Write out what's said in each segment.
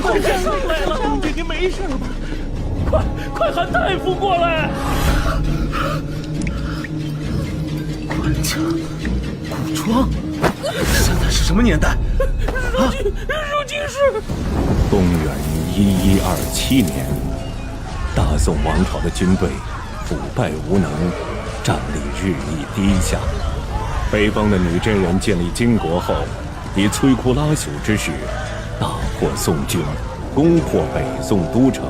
快上来了！姐姐没事吧？快喊大夫过来！官家古装，现在是什么年代？如今是公元1127年，大宋王朝的军队腐败无能，战力日益低下。北方的女真人建立金国后，以摧枯拉朽之势，大破宋军，攻破北宋都城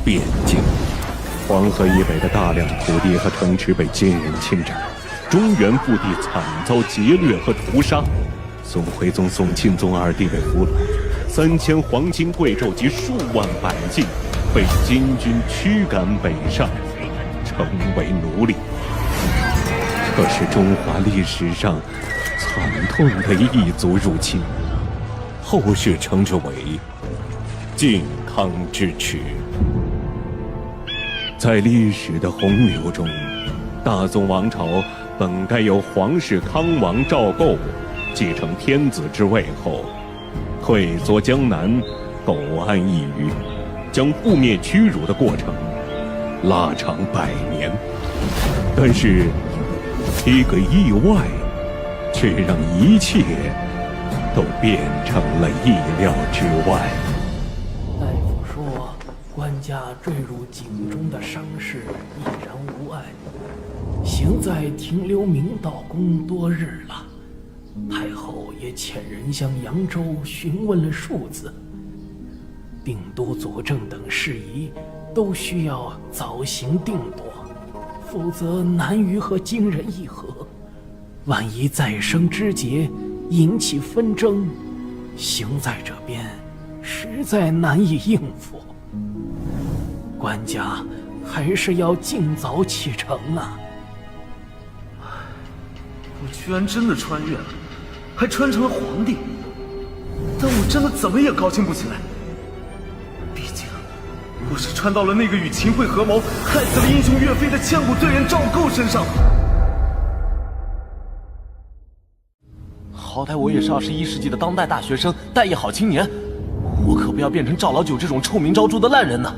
汴京。黄河以北的大量土地和城池被金人侵占，中原腹地惨遭劫掠和屠杀。宋徽宗、宋钦宗二帝被俘虏，3000黄金贵胄及数万百姓被金军驱赶北上，成为奴隶。这是中华历史上惨痛的异族入侵，后世称之为靖康之耻。在历史的洪流中，大宋王朝本该由皇室康王赵构继承天子之位后，退缩江南，苟安一隅，将覆灭屈辱的过程拉长100年。但是一个意外，却让一切都变成了意料之外。大夫说，官家坠入井中的伤势已然无碍，现在停留明道宫多日了。太后也遣人向扬州询问了数字，病都佐证等事宜都需要早行定夺，否则难于和金人议和。万一再生枝节，引起纷争，行在这边实在难以应付。官家还是要尽早启程啊！我居然真的穿越了，还穿成了皇帝，但我真的怎么也高兴不起来。毕竟我是穿到了那个与秦桧合谋害死了英雄岳飞的千古罪人赵构身上。好歹我也是21世纪的当代大学生，待业好青年，我可不要变成赵老九这种臭名昭著的烂人呢。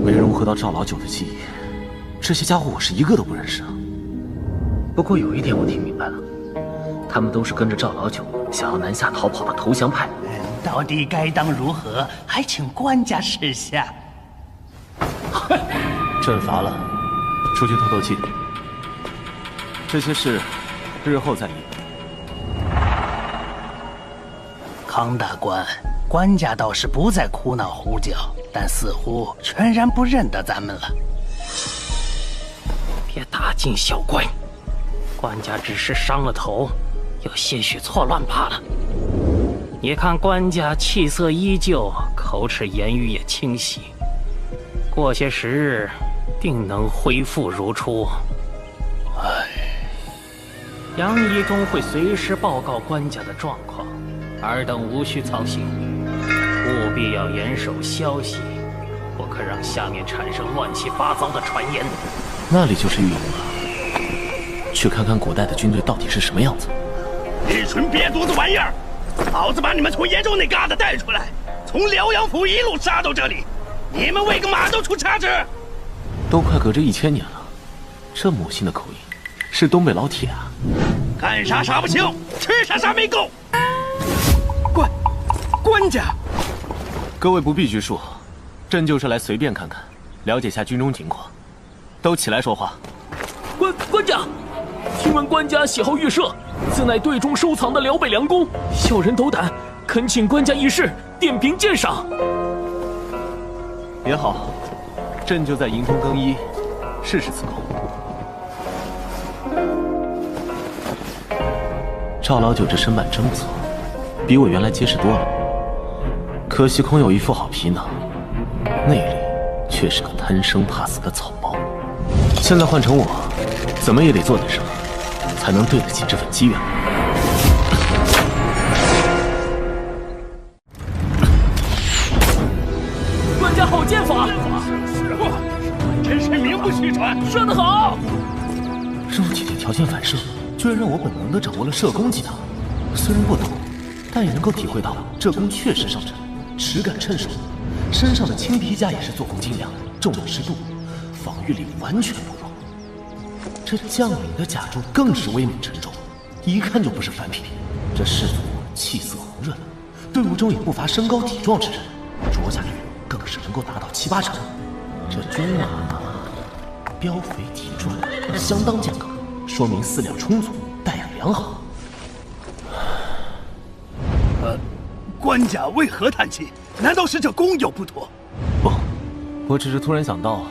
没融合到赵老九的记忆，这些家伙我是一个都不认识啊。不过有一点我听明白了，他们都是跟着赵老九想要南下逃跑的投降派。到底该当如何，还请官家示下。朕乏了，出去透透气。这些事，日后再议。康大官，官家倒是不再哭闹胡搅，但似乎全然不认得咱们了。别大惊小怪，官家只是伤了头，有些许错乱罢了。你看官家气色依旧，口齿言语也清晰，过些时日，定能恢复如初。杨仪中会随时报告官家的状况，尔等无需操心，务必要严守消息，不可让下面产生乱七八糟的传言。那里就是御营了，去看看古代的军队到底是什么样子。一群瘪犊子玩意儿！老子把你们从延州那旮瘩带出来，从辽阳府一路杀到这里，你们喂个马都出差池！都快隔着1000年了，这母亲的口音，是东北老铁啊！干啥啥不清，吃啥啥没够。官家，各位不必拘束，朕就是来随便看看，了解下军中情况。都起来说话。官家，听闻官家喜好御舍，此乃队中收藏的辽北良弓，小人斗胆，恳请官家一试，点评鉴赏。也好，朕就在营中更衣，试试此弓。赵老九这身板真不错，比我原来结实多了。可惜空有一副好皮囊，内里却是个贪生怕死的草包。现在换成我，怎么也得做点什么，才能对得起这份机缘。官家好剑法，真是名不虚传。射得好！肉体的条件反射，居然让我本能地掌握了射弓技能。虽然不懂，但也能够体会到这弓确实上阵，齿感趁手，身上的青皮甲也是做工精良，重量适度，防御力完全不弱。这将领的甲胄更是威猛沉重，一看就不是凡品。这士卒气色红润，队伍中也不乏身高体壮之人，着甲率更是能够达到7、8成。这军马膘肥体壮，相当健康，说明饲料充足，待养良好。官家为何叹气？难道是这弓有不妥？不，我只是突然想到，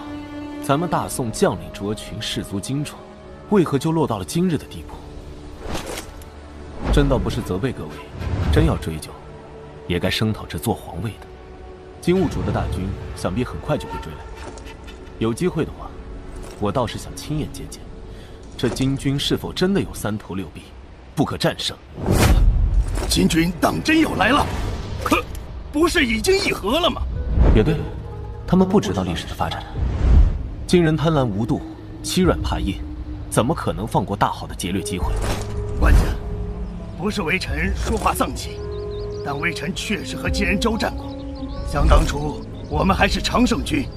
咱们大宋将领卓群，士卒精壮，为何就落到了今日的地步？真倒不是责备各位，真要追究，也该声讨这做皇位的。金兀术的大军想必很快就会追来，有机会的话，我倒是想亲眼见见，这金军是否真的有3头6臂，不可战胜。金军当真要来了？可不是已经议和了吗？也对，他们不知道历史的发展。金人贪婪无度，欺软怕硬，怎么可能放过大好的劫掠机会？官家，不是微臣说话丧气，但微臣确实和金人交战过。想当初我们还是常胜军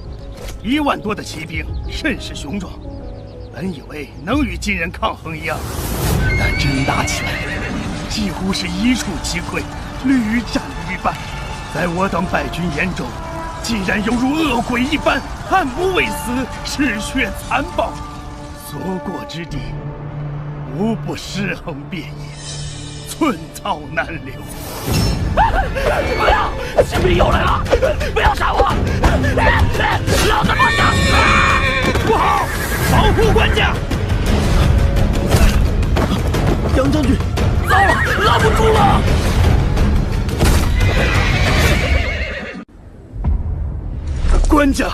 ，1万多的骑兵，甚是雄壮。本以为能与金人抗衡一样，但真打起来，几乎是一触即溃，屡战屡败。在我等败军眼中，竟然犹如恶鬼一般，悍不畏死，嗜血残暴，所过之地，无不尸横遍野，寸草难留。不要！士兵又来了！不要杀我！老子不想死！不好，保护官家！杨将军，糟了，拉不住了！官家，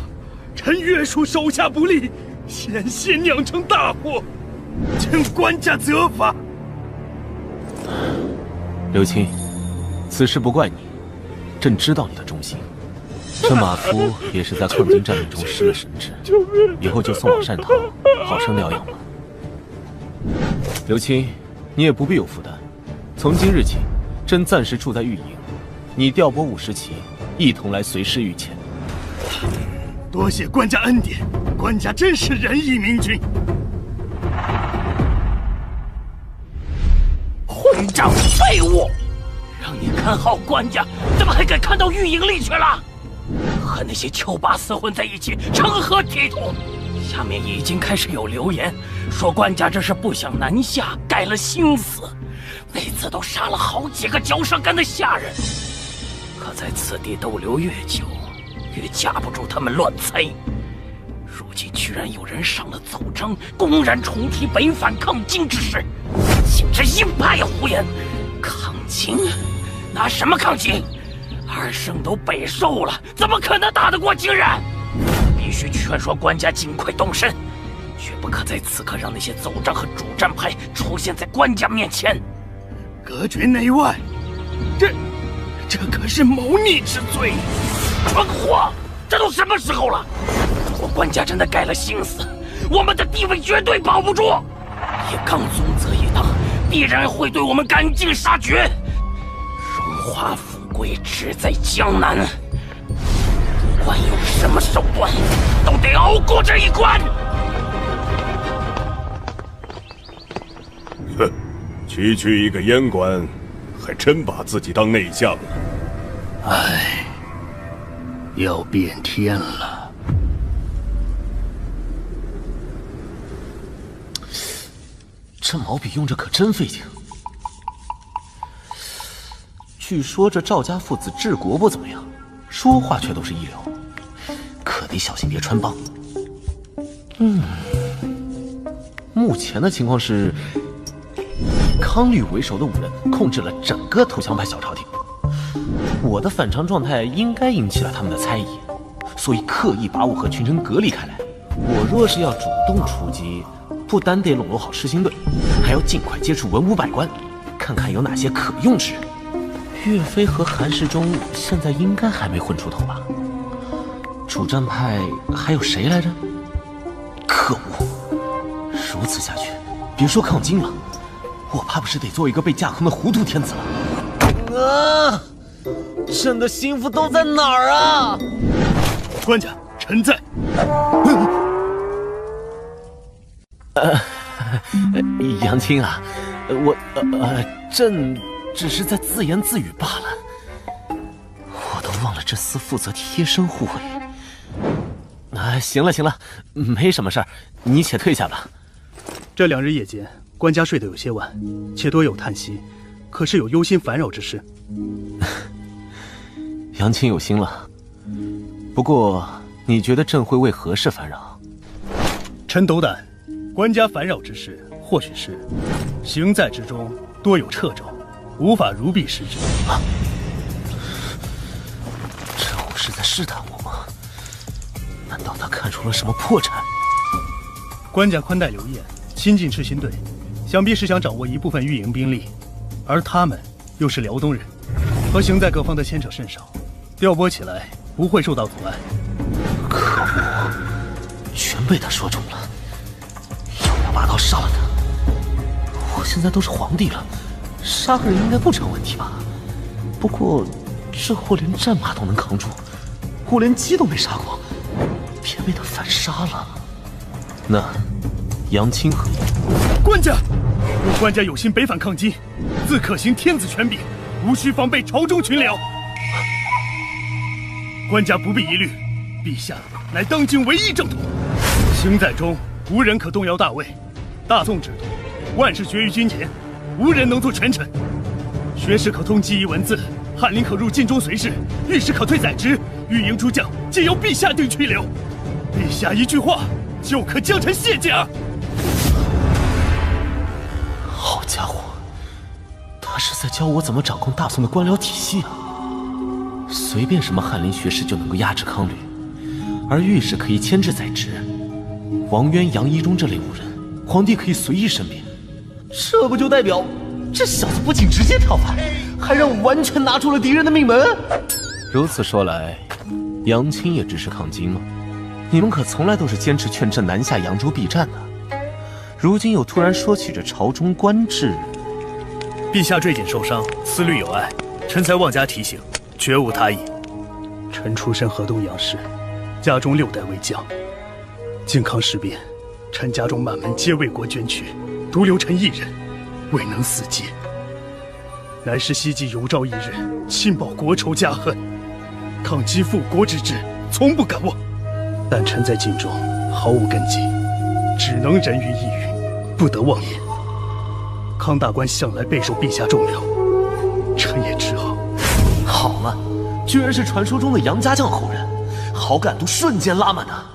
臣约束手下不力，险些酿成大祸，请官家责罚。刘钦，此事不怪你，朕知道你的忠心。这马夫也是在抗金战役中失了神智，以后就送往善堂，好生疗养吧。刘钦，你也不必有负担。从今日起，朕暂时住在御营，你调拨50骑，一同来随侍御前。多谢官家恩典，官家真是仁义明君。混账废物！让你看好官家，怎么还敢看到御营里去了？和那些丘拔厮混在一起，成何体统？下面已经开始有流言，说官家这是不想南下，改了心思。那次都杀了好几个嚼舌根的下人，可在此地逗留越久，越架不住他们乱猜。如今居然有人上了奏章，公然重提北反抗金之事，竟这鹰派胡言！抗金？拿什么抗金？2圣都北狩了，怎么可能打得过金人？必须劝说官家尽快动身，绝不可在此刻让那些奏章和主战派出现在官家面前。隔绝内外，这可是谋逆之罪！蠢货，这都什么时候了？如果官家真的改了心思，我们的地位绝对保不住。叶刚宗泽一党必然会对我们赶尽杀绝，荣华富贵只在江南。不管用什么手段，都得熬过这一关。哼，区区一个阉官，还真把自己当内相了。唉，要变天了。这毛笔用着可真费劲。据说这赵家父子治国不怎么样，说话却都是一流，可得小心别穿帮。目前的情况是，以康律为首的5人控制了整个投降派小朝廷。我的反常状态应该引起了他们的猜疑，所以刻意把我和群臣隔离开来。我若是要主动出击，不单得笼络好诗兴队，还要尽快接触文武百官，看看有哪些可用之人。岳飞和韩世忠现在应该还没混出头吧？主战派还有谁来着？可恶！如此下去，别说抗金了，我怕不是得做一个被架空的糊涂天子了。朕的心腹都在哪儿啊？官家，臣在。杨青啊，朕只是在自言自语罢了。我都忘了这厮负责贴身护卫。行了，没什么事儿，你且退下吧。这2日夜间，官家睡得有些晚，且多有叹息，可是有忧心烦扰之事？杨青有心了，不过你觉得朕会为何事烦扰？臣斗胆，官家烦扰之事，或许是行在之中多有掣肘，无法如臂施之。这虎是在试探我吗？难道他看出了什么破绽？官家宽待刘晏，亲近赤心队，想必是想掌握一部分御营兵力，而他们又是辽东人，和行在各方的牵扯甚少，调拨起来不会受到阻碍。可恶，全被他说中了！要拔刀杀了他！我现在都是皇帝了，杀个人应该不成问题吧？不过这货连战马都能扛住，我连鸡都没杀过，偏被他反杀了。那杨青何意？官家，若官家有心北反抗金，自可行天子权柄，无需防备朝中群僚。官家不必疑虑，陛下乃当今唯一正统，行在中无人可动摇大位。大宋制度，万事决于君前，无人能做权臣。学士可通记忆文字，翰林可入禁中随侍，御史可退宰职，御营诸将皆由陛下定去留。陛下一句话，就可将臣卸甲。好家伙，他是在教我怎么掌控大宋的官僚体系啊！随便什么翰林学士就能够压制康吕，而御史可以牵制宰职，王渊、杨一中这类武人，皇帝可以随意申辩。这不就代表这小子不仅直接跳反，还让我完全拿住了敌人的命门？如此说来，杨青也支持抗金吗？你们可从来都是坚持劝朕南下扬州避战的，如今又突然说起这朝中官制。陛下坠锦受伤，思虑有碍，臣才妄加提醒，绝无他意。臣出身河东杨氏，家中6代为将。靖康事变，臣家中满门皆为国捐躯，独留臣一人，未能死节。乃是希冀有朝一日亲报国仇家恨，抗击复国之志，从不敢忘。但臣在晋中毫无根基，只能人云亦云，不得妄言。康大官向来备受陛下重用，臣也只好。好了，居然是传说中的杨家将后人，好感度瞬间拉满啊！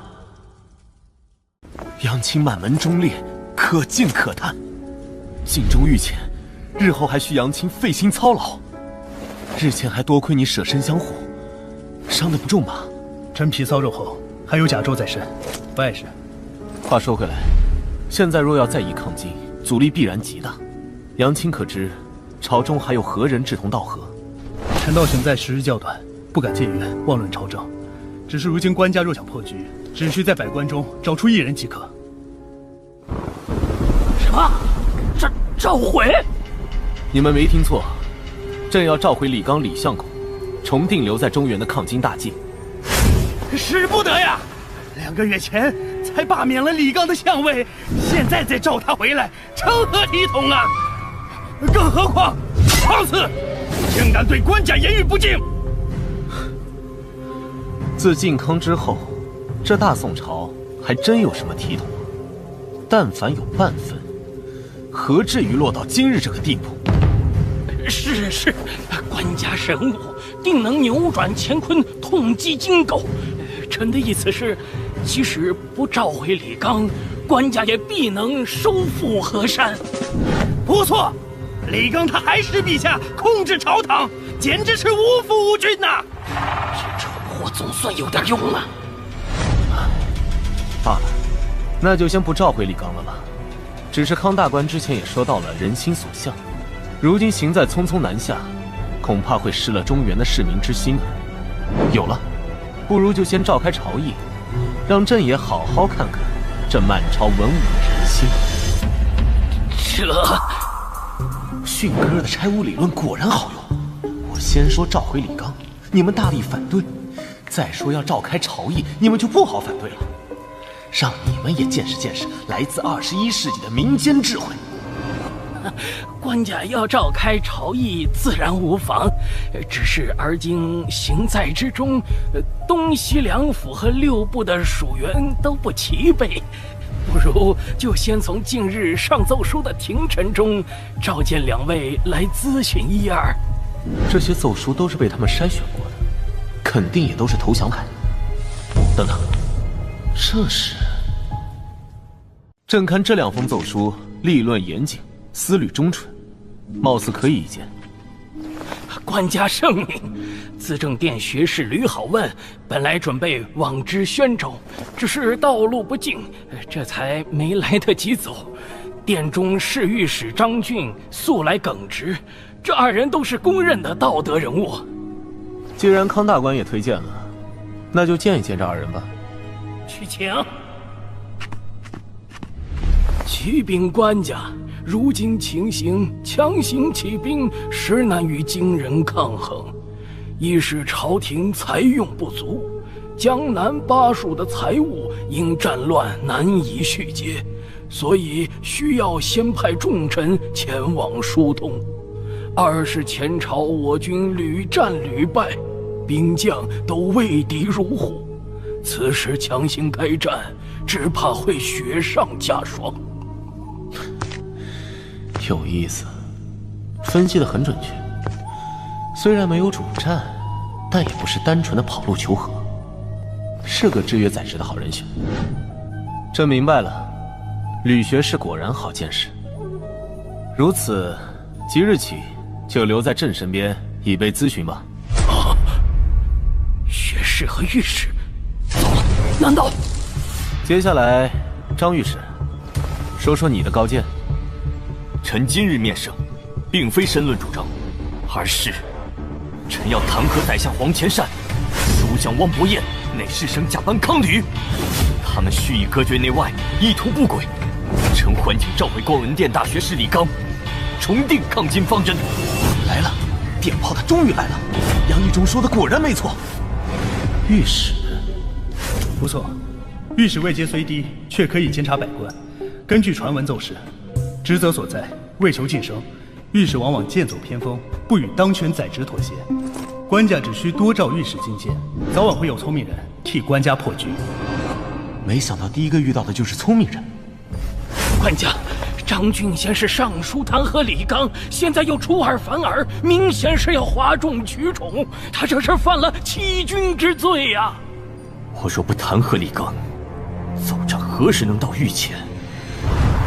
杨青满门忠烈，可敬可叹。晋州御前，日后还需杨青费心操劳。日前还多亏你舍身相护，伤得不重吧？臣皮糙肉厚，还有甲胄在身，不碍事。话说回来，现在若要再议抗金，阻力必然极大。杨青可知，朝中还有何人志同道合？臣道行在时日较短，不敢僭越妄论朝政。只是如今官家若想破局，只需在百官中找出1人即可。什么？召回？你们没听错，朕要召回李纲、李相公，重定留在中原的抗金大计。使不得呀！2个月前才罢免了李纲的相位，现在再召他回来，成何体统啊！更何况，好此竟敢对官家言语不敬！自靖康之后，这大宋朝还真有什么体统吗？但凡有半分，何至于落到今日这个地步？是，官家神武，定能扭转乾坤，痛击金狗。臣的意思是，即使不召回李纲，官家也必能收复河山。不错，李纲他还是陛下控制朝堂，简直是无父无君呐！这蠢货总算有点用了。罢了，那就先不召回李纲了吧。只是康大官之前也说到了人心所向，如今行在匆匆南下，恐怕会失了中原的市民之心啊。有了，不如就先召开朝议，让朕也好好看看这满朝文武的人心。这驯鸽的拆屋理论果然好用，我先说召回李纲，你们大力反对；再说要召开朝议，你们就不好反对了。让你们也见识见识来自21世纪的民间智慧。官家要召开朝议，自然无妨。只是而今行在之中，东西两府和6部的属员都不齐备，不如就先从近日上奏书的廷臣中召见2位来咨询一二。这些奏书都是被他们筛选过的，肯定也都是投降派。等等，这是……朕看这2封奏书立论严谨，思虑忠纯，貌似可以一见。官家圣明，资政殿学士吕好问本来准备往知宣州，只是道路不尽，这才没来得及走。殿中侍御史张俊素来耿直，这2人都是公认的道德人物。既然康大官也推荐了，那就见一见这2人吧。去请。启禀官家，如今情形，强行起兵实难与金人抗衡。一是朝廷财用不足，江南巴蜀的财物因战乱难以续接，所以需要先派重臣前往疏通。二是前朝我军屡战屡败，兵将都畏敌如虎，此时强行开战，只怕会雪上加霜。有意思，分析得很准确。虽然没有主战，但也不是单纯的跑路求和，是个制约宰制的好人选。朕明白了，吕学士果然好见识。如此，即日起就留在朕身边，以备咨询吧。啊！学士和御史走了，难道？接下来，张御史，说说你的高见。臣今日面圣，并非申论主张，而是臣要弹劾宰相黄潜善、蜀将汪伯彦、乃侍生甲班康吕，他们蓄意隔绝内外，意图不轨。臣唤请召回光文殿大学士李纲，重定抗金方针。来了，电炮他终于来了。杨义忠说的果然没错。御史，不错，御史位阶虽低，却可以监察百官。根据传闻奏事，职责所在，为求晋升，御史往往剑走偏锋，不与当权宰职妥协。官家只需多召御史进谏，早晚会有聪明人替官家破局。没想到第一个遇到的就是聪明人。官家，张俊先是上书弹劾李纲，现在又出尔反尔，明显是要哗众取宠。他这是犯了欺君之罪呀！我若不弹劾李纲，奏章何时能到御前？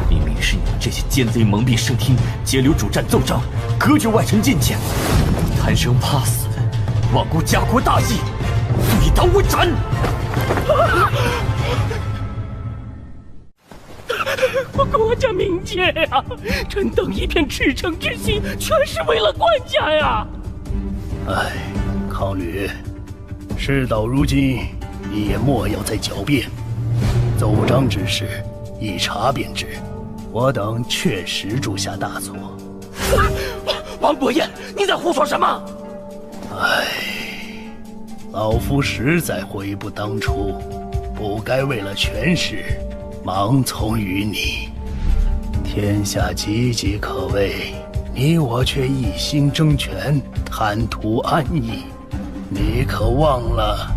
明明是你们这些奸贼蒙蔽圣听，截留主战奏章，隔绝外臣进谏，贪生怕死，罔顾家国大义，罪当问斩！国家明鉴呀！臣等一片赤诚之心，全是为了官家呀！哎，康吕，事到如今，你也莫要再狡辩。奏章之事，一查便知。我等确实铸下大错。王伯彦，你在胡说什么？唉，老夫实在悔不当初，不该为了权势盲从于你。天下岌岌可危，你我却一心争权，贪图安逸。你可忘了，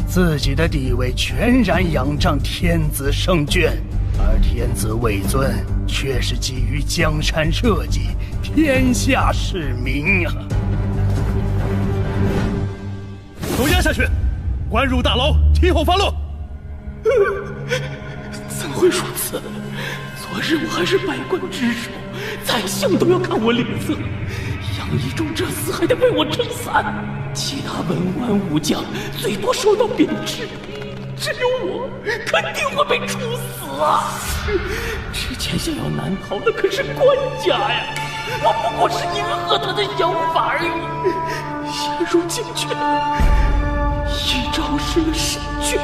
自己的地位全然仰仗天子圣眷，而天子位尊却是基于江山社稷，天下市民啊！都押下去，关入大牢，听候发落。怎会如此？昨日我还是百官之首，宰相都要看我脸色，杨义忠这厮还得被我撑散，其他文官武将最多受到贬斥，只有我肯定会被处死啊！之前想要难逃的可是官家呀，我不过是迎合他的想法而已，现如今却一朝失了神眷，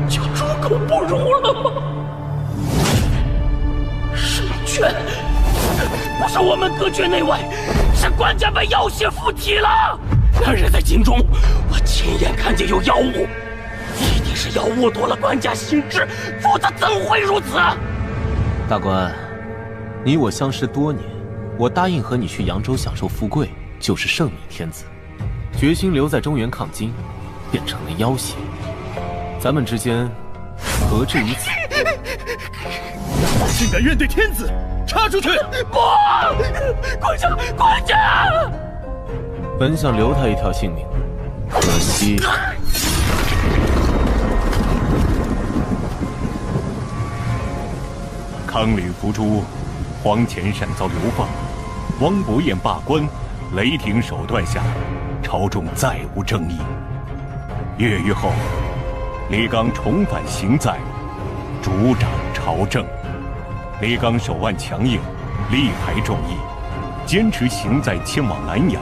就猪狗不如了吗？圣眷不是我们隔绝内外，是官家被妖邪附体了。那日在京中，我亲眼看见有妖物，一定是妖物夺了官家心智，否则怎会如此？大官，你我相识多年，我答应和你去扬州享受富贵，就是圣明天子，决心留在中原抗金，变成了妖邪，咱们之间何至于此？竟敢怨对天子，插出去！不，官家！本想留他一条性命，可惜。康吕伏诛，黄潜善遭流放，汪伯彦罢官，雷霆手段下，朝中再无争议。月余后，李纲重返行在，主掌朝政。李纲手腕强硬，力排众议，坚持行在迁往南阳，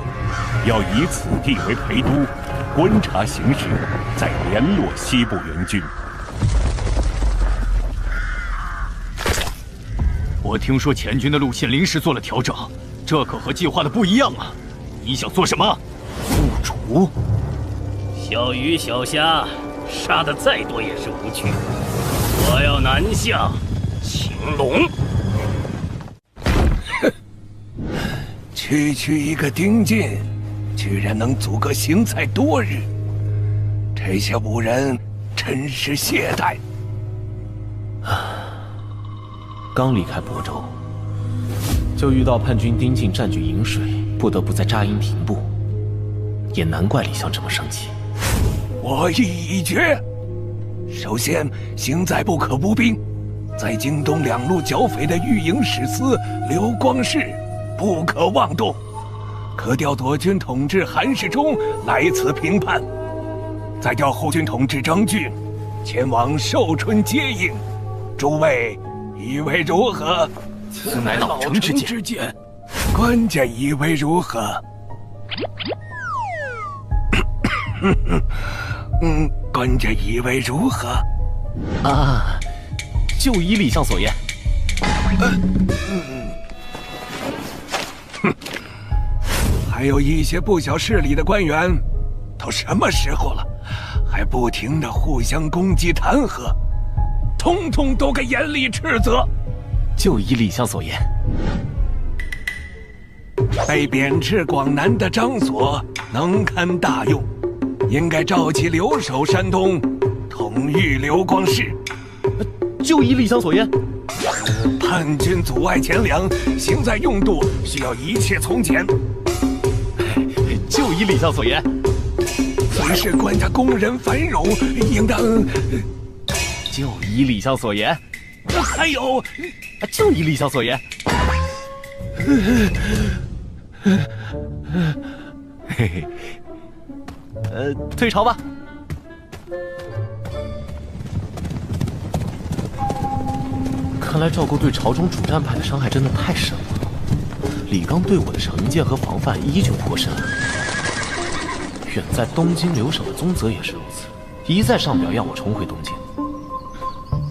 要以此地为陪都，观察形势，再联络西部援军。我听说前军的路线临时做了调整，这可和计划的不一样啊！你想做什么？误主？小鱼小虾，杀的再多也是无趣。我要南下，擒龙。区一个丁进，居然能阻隔行在多日，这些武人真是懈怠。刚离开亳州，就遇到叛军丁进占据颍水，不得不在扎营停步，也难怪李湘这么生气。我意已决。首先，行在不可不兵，在京东两路剿匪的御营使司刘光世不可妄动，可调左军统制韩世忠来此平叛，再调后军统制张俊前往寿春接应。诸位以为如何？此乃老臣之见。官家以为如何？官家以为如何？啊，就依李相所言。还有一些不小势力的官员，都什么时候了，还不停地互相攻击弹劾，通通都该严厉斥责。就依李相所言。被贬至广南的张所能堪大用，应该召集留守山东，统御刘光世。就依李相所言。叛军阻碍钱粮，行在用度需要一切从简。就依李相所言。随是官家工人繁荣，应当。就依李相所言。还有，就依李相所言。嘿嘿，退朝吧。看来赵构对朝中主战派的伤害真的太深了。李纲对我的成见和防范依旧颇深。远在东京留守的宗泽也是如此，一再上表要我重回东京。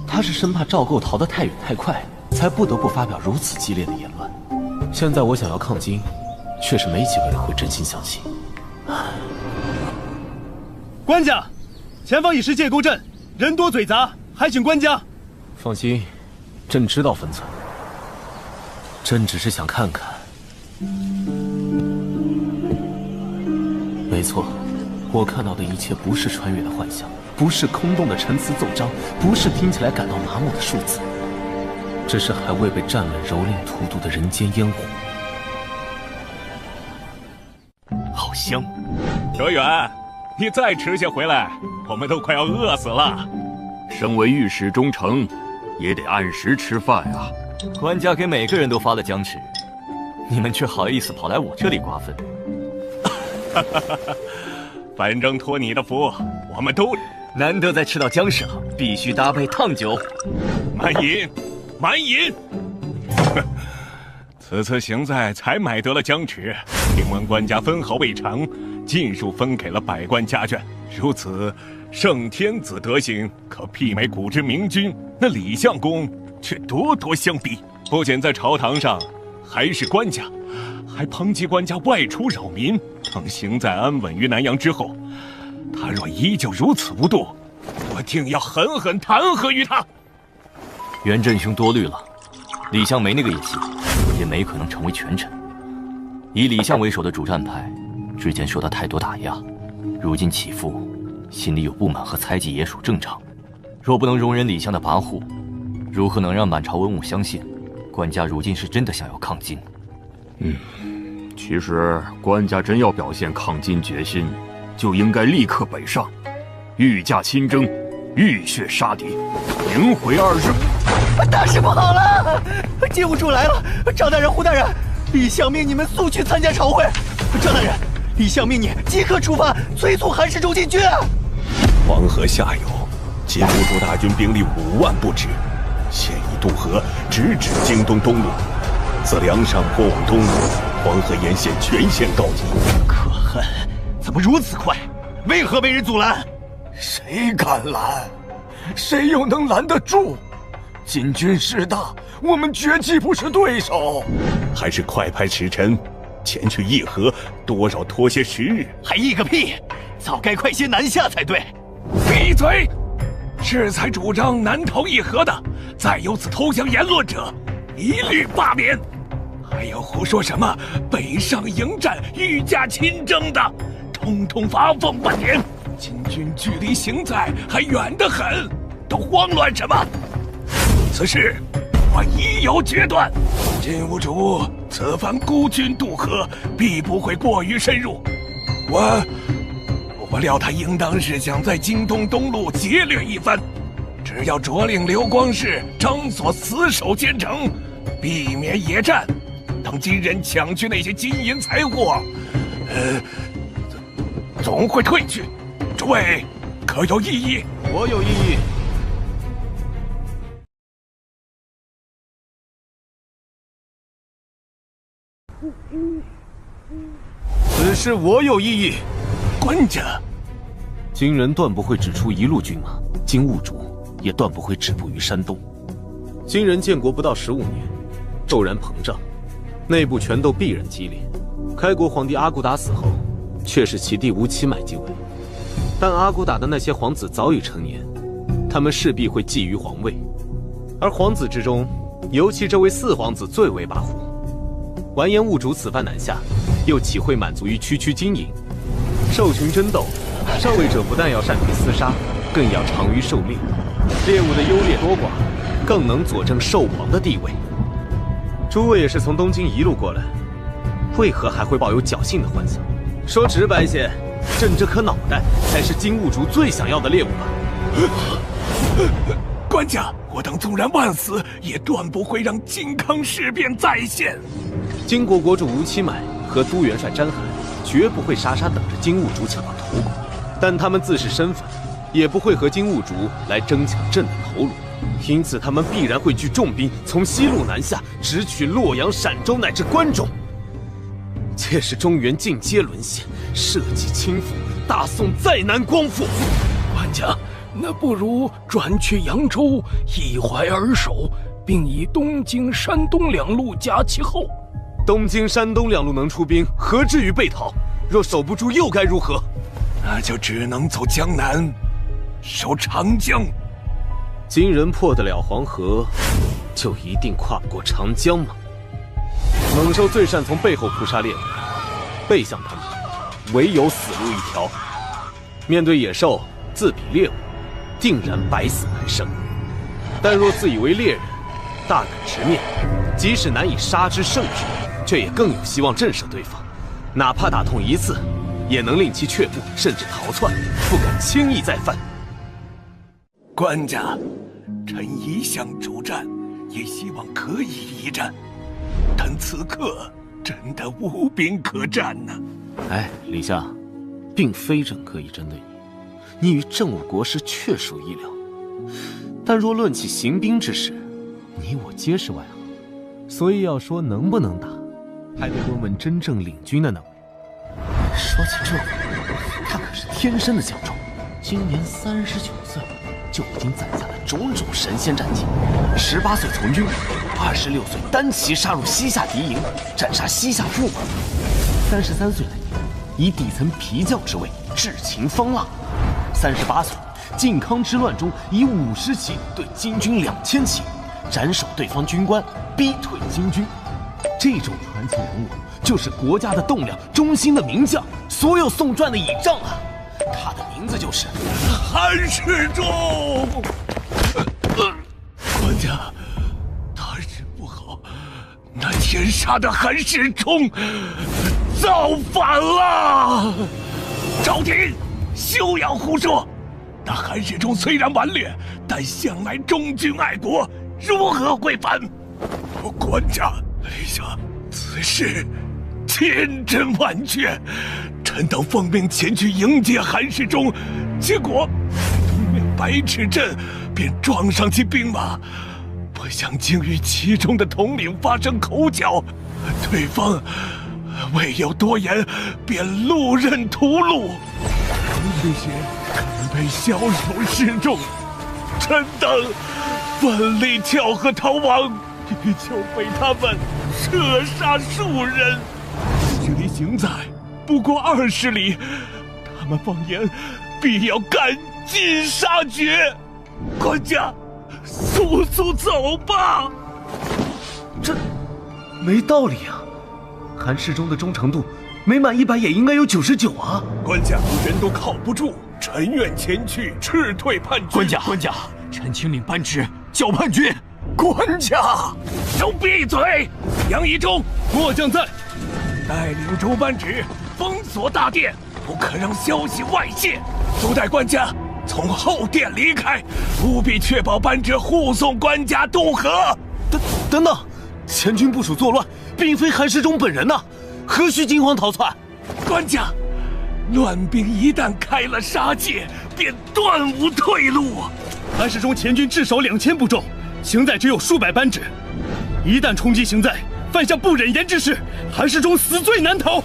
他是生怕赵构逃得太远太快，才不得不发表如此激烈的言论。现在我想要抗金，确实没几个人会真心相信。官家，前方已是界沟阵，人多嘴杂，还请官家放心，朕知道分寸。朕只是想看看。没错，我看到的一切不是穿越的幻象，不是空洞的陈词奏章，不是听起来感到麻木的数字，这是还未被战乱蹂躏荼毒的人间烟火。好香！哲远，你再迟些回来，我们都快要饿死了。身为御史中丞，也得按时吃饭啊。官家给每个人都发了姜匙，你们却好意思跑来我这里瓜分。反正托你的福，我们都难得再吃到姜食了，必须搭配烫酒。慢饮，慢饮。此次行在才买得了姜匙，听闻官家分毫未尝，尽数分给了百官家眷。如此圣天子德行，可媲美古之明君。那李相公却咄咄相逼，不仅在朝堂上还是官家，还抨击官家外出扰民。等行在安稳于南阳之后，他若依旧如此无度，我定要狠狠弹劾于他。袁振兄多虑了，李相没那个野心，也没可能成为权臣。以李相为首的主战派，之前受到太多打压，如今起复，心里有不满和猜忌也属正常。若不能容忍李相的跋扈，如何能让满朝文武相信，官家如今是真的想要抗金？其实官家真要表现抗金决心，就应该立刻北上，御驾亲征，浴血杀敌，迎回2日。大事不好了！金兀术来了！赵大人、胡大人，李相命你们速去参加朝会。赵大人，李相命你即刻出发，催促韩世忠进军。黄河下游，金兀术大军兵力5万不止，现已渡河，直指京东东路。自梁上坡往东，黄河沿线全线告急。可恨，怎么如此快？为何被人阻拦？谁敢拦？谁又能拦得住？金军势大，我们绝技不是对手。还是快派使臣前去议和，多少拖些时日。还议个屁！早该快些南下才对。闭嘴！适才主张南逃议和的，再有此投降言论者，一律罢免。还有胡说什么北上迎战、御驾亲征的，统统罚俸半年。金军距离行在还远得很，都慌乱什么？此事我已有决断，金兀术此番孤军渡河，必不会过于深入。我料他应当是想在京东东路劫掠一番，只要着令刘光世、张所死守坚城，避免野战，等金人抢去那些金银财货，总会退去。诸位可有异议？我有异议。此事我有异议。官家，金人断不会只出一路军马，金兀术也断不会止步于山东。金人建国不到15年，骤然膨胀，内部权斗必然激烈。开国皇帝阿骨打死后，却是其弟吴七买继位。但阿骨打的那些皇子早已成年，他们势必会觊觎皇位，而皇子之中，尤其这位4皇子最为跋扈。完颜兀术此番南下，又岂会满足于区区经营？兽群争斗，上位者不但要善于厮杀，更要长于狩猎。猎物的优劣多寡，更能佐证兽王的地位。诸位也是从东京一路过来，为何还会抱有侥幸的幻想？说直白些，朕这颗脑袋才是金兀术最想要的猎物吧？官家，我等纵然万死，也断不会让靖康事变再现。金国国主吴七买和都元帅詹罕绝不会傻傻等着金兀术抢到头骨，但他们自是身份，也不会和金兀术来争抢朕的头颅。因此，他们必然会聚重兵从西路南下，直取洛阳、陕州乃至关中。届时中原尽皆沦陷，社稷倾覆，大宋再难光复。官家，那不如转去扬州，一怀而守，并以东京、山东2路夹其后。东京、山东2路能出兵，何至于被逃？若守不住，又该如何？那就只能走江南，守长江。金人破得了黄河，就一定跨不过长江吗？猛兽最善从背后扑杀猎物，背向他们，唯有死路一条。面对野兽，自比猎物，定然百死难生。但若自以为猎人，大敢直面，即使难以杀之胜之，却也更有希望震慑对方。哪怕打痛一次，也能令其却步，甚至逃窜，不敢轻易再犯。官家，臣一向主战，也希望可以一战，但此刻真的无兵可战呐。哎，李相，并非朕刻意针对你，你与郑武国师确属意料。但若论起行兵之事，你我皆是外行，所以要说能不能打，还得问问真正领军的那位。说起这位，他可是天生的强壮，今年39岁，就已经攒下了种种神仙战绩：18岁从军，26岁单骑杀入西夏敌营，斩杀西夏驸马；33岁那年，以底层皮匠之位制秦方腊；38岁，靖康之乱中以50骑对金军2000骑，斩首对方军官，逼退金军。这种传奇人物，就是国家的栋梁，忠心的名将，所有宋传的倚仗啊！他的名字就是韩世忠。官家，大事不好，那天杀的韩世忠造反了！朝廷休要胡说，那韩世忠虽然顽劣，但向来忠君爱国，如何会反？官家，陛下，此事千真万确。臣等奉命前去迎接韩世忠，结果东面白池镇便撞上其兵马，不想竟与其中的统领发生口角，对方未有多言，便路认屠戮。这些准备枭首示众，臣等奋力跳河逃亡，却就被他们射杀数人。距离行在不过20里，他们放言必要赶尽杀绝。官家，速速走吧！这没道理啊！韩世忠的忠诚度没满100也应该有99啊！官家，人都靠不住，臣愿前去斥退叛军。官家，臣请领班职剿叛军。官家，都闭嘴！杨仪忠，末将在，带领诸班职封锁大殿，不可让消息外泄。都带官家从后殿离开，务必确保班职护送官家渡河。等等，前军部署作乱，并非韩世忠本人呐，何须惊慌逃窜？官家，乱兵一旦开了杀戒，便断无退路。韩世忠前军至少2000部众，行在只有数百班职，一旦冲击行在，犯下不忍言之事，韩世忠死罪难逃。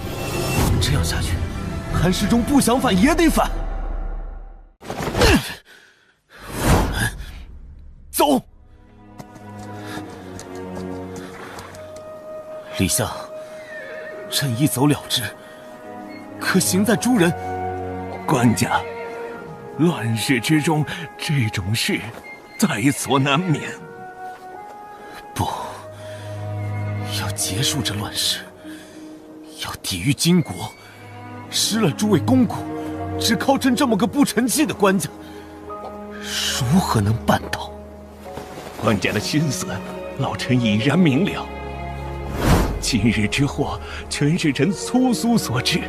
这样下去，韩世忠不想反也得反。我们走。李相，朕一走了之，可行在诸人。官家，乱世之中，这种事在所难免。不，要结束这乱世，要抵御金国，失了诸位公公，只靠朕这么个不成器的官家，如何能办到？官家的心思，老臣已然明了。今日之祸，全是臣粗疏所致，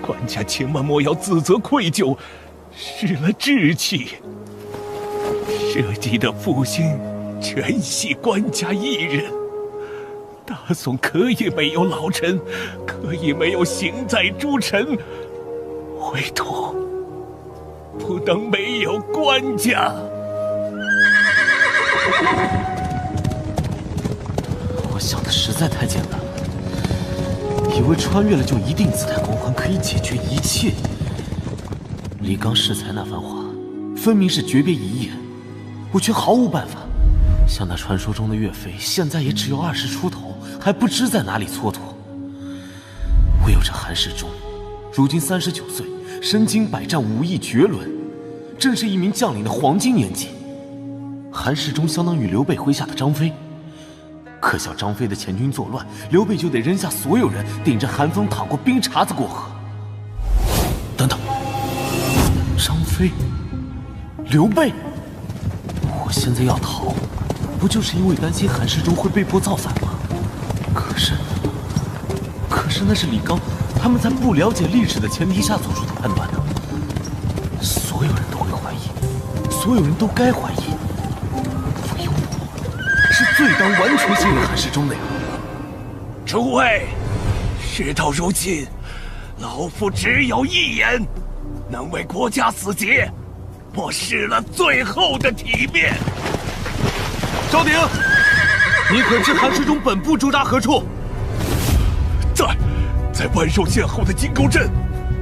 官家千万莫要自责愧疚，失了志气。社稷的复兴，全系官家一人。大宋可以没有老臣，可以没有行在诸臣，唯独不能没有官家。我想的实在太简单了，以为穿越了就一定自带光环可以解决一切。李纲适才那番话，分明是诀别遗言，我却毫无办法。像那传说中的岳飞，现在也只有20出头，还不知在哪里蹉跎。唯有这韩世忠，如今39岁，身经百战，武艺绝伦，正是一名将领的黄金年纪。韩世忠相当于刘备麾下的张飞，可笑张飞的前军作乱，刘备就得扔下所有人，顶着寒风淌过冰碴子过河。等等，张飞、刘备，我现在要逃，不就是因为担心韩世忠会被迫造反吗？可是那是李纲他们在不了解历史的前提下做出的判断呢。所有人都会怀疑，所有人都该怀疑，唯有我是最当完全信任韩世忠的呀。诸位，事到如今，老夫只有一言，能为国家死节，莫失了最后的体面。昭鼎，你可知韩世忠本部驻扎何处？在万寿县后的金沟镇，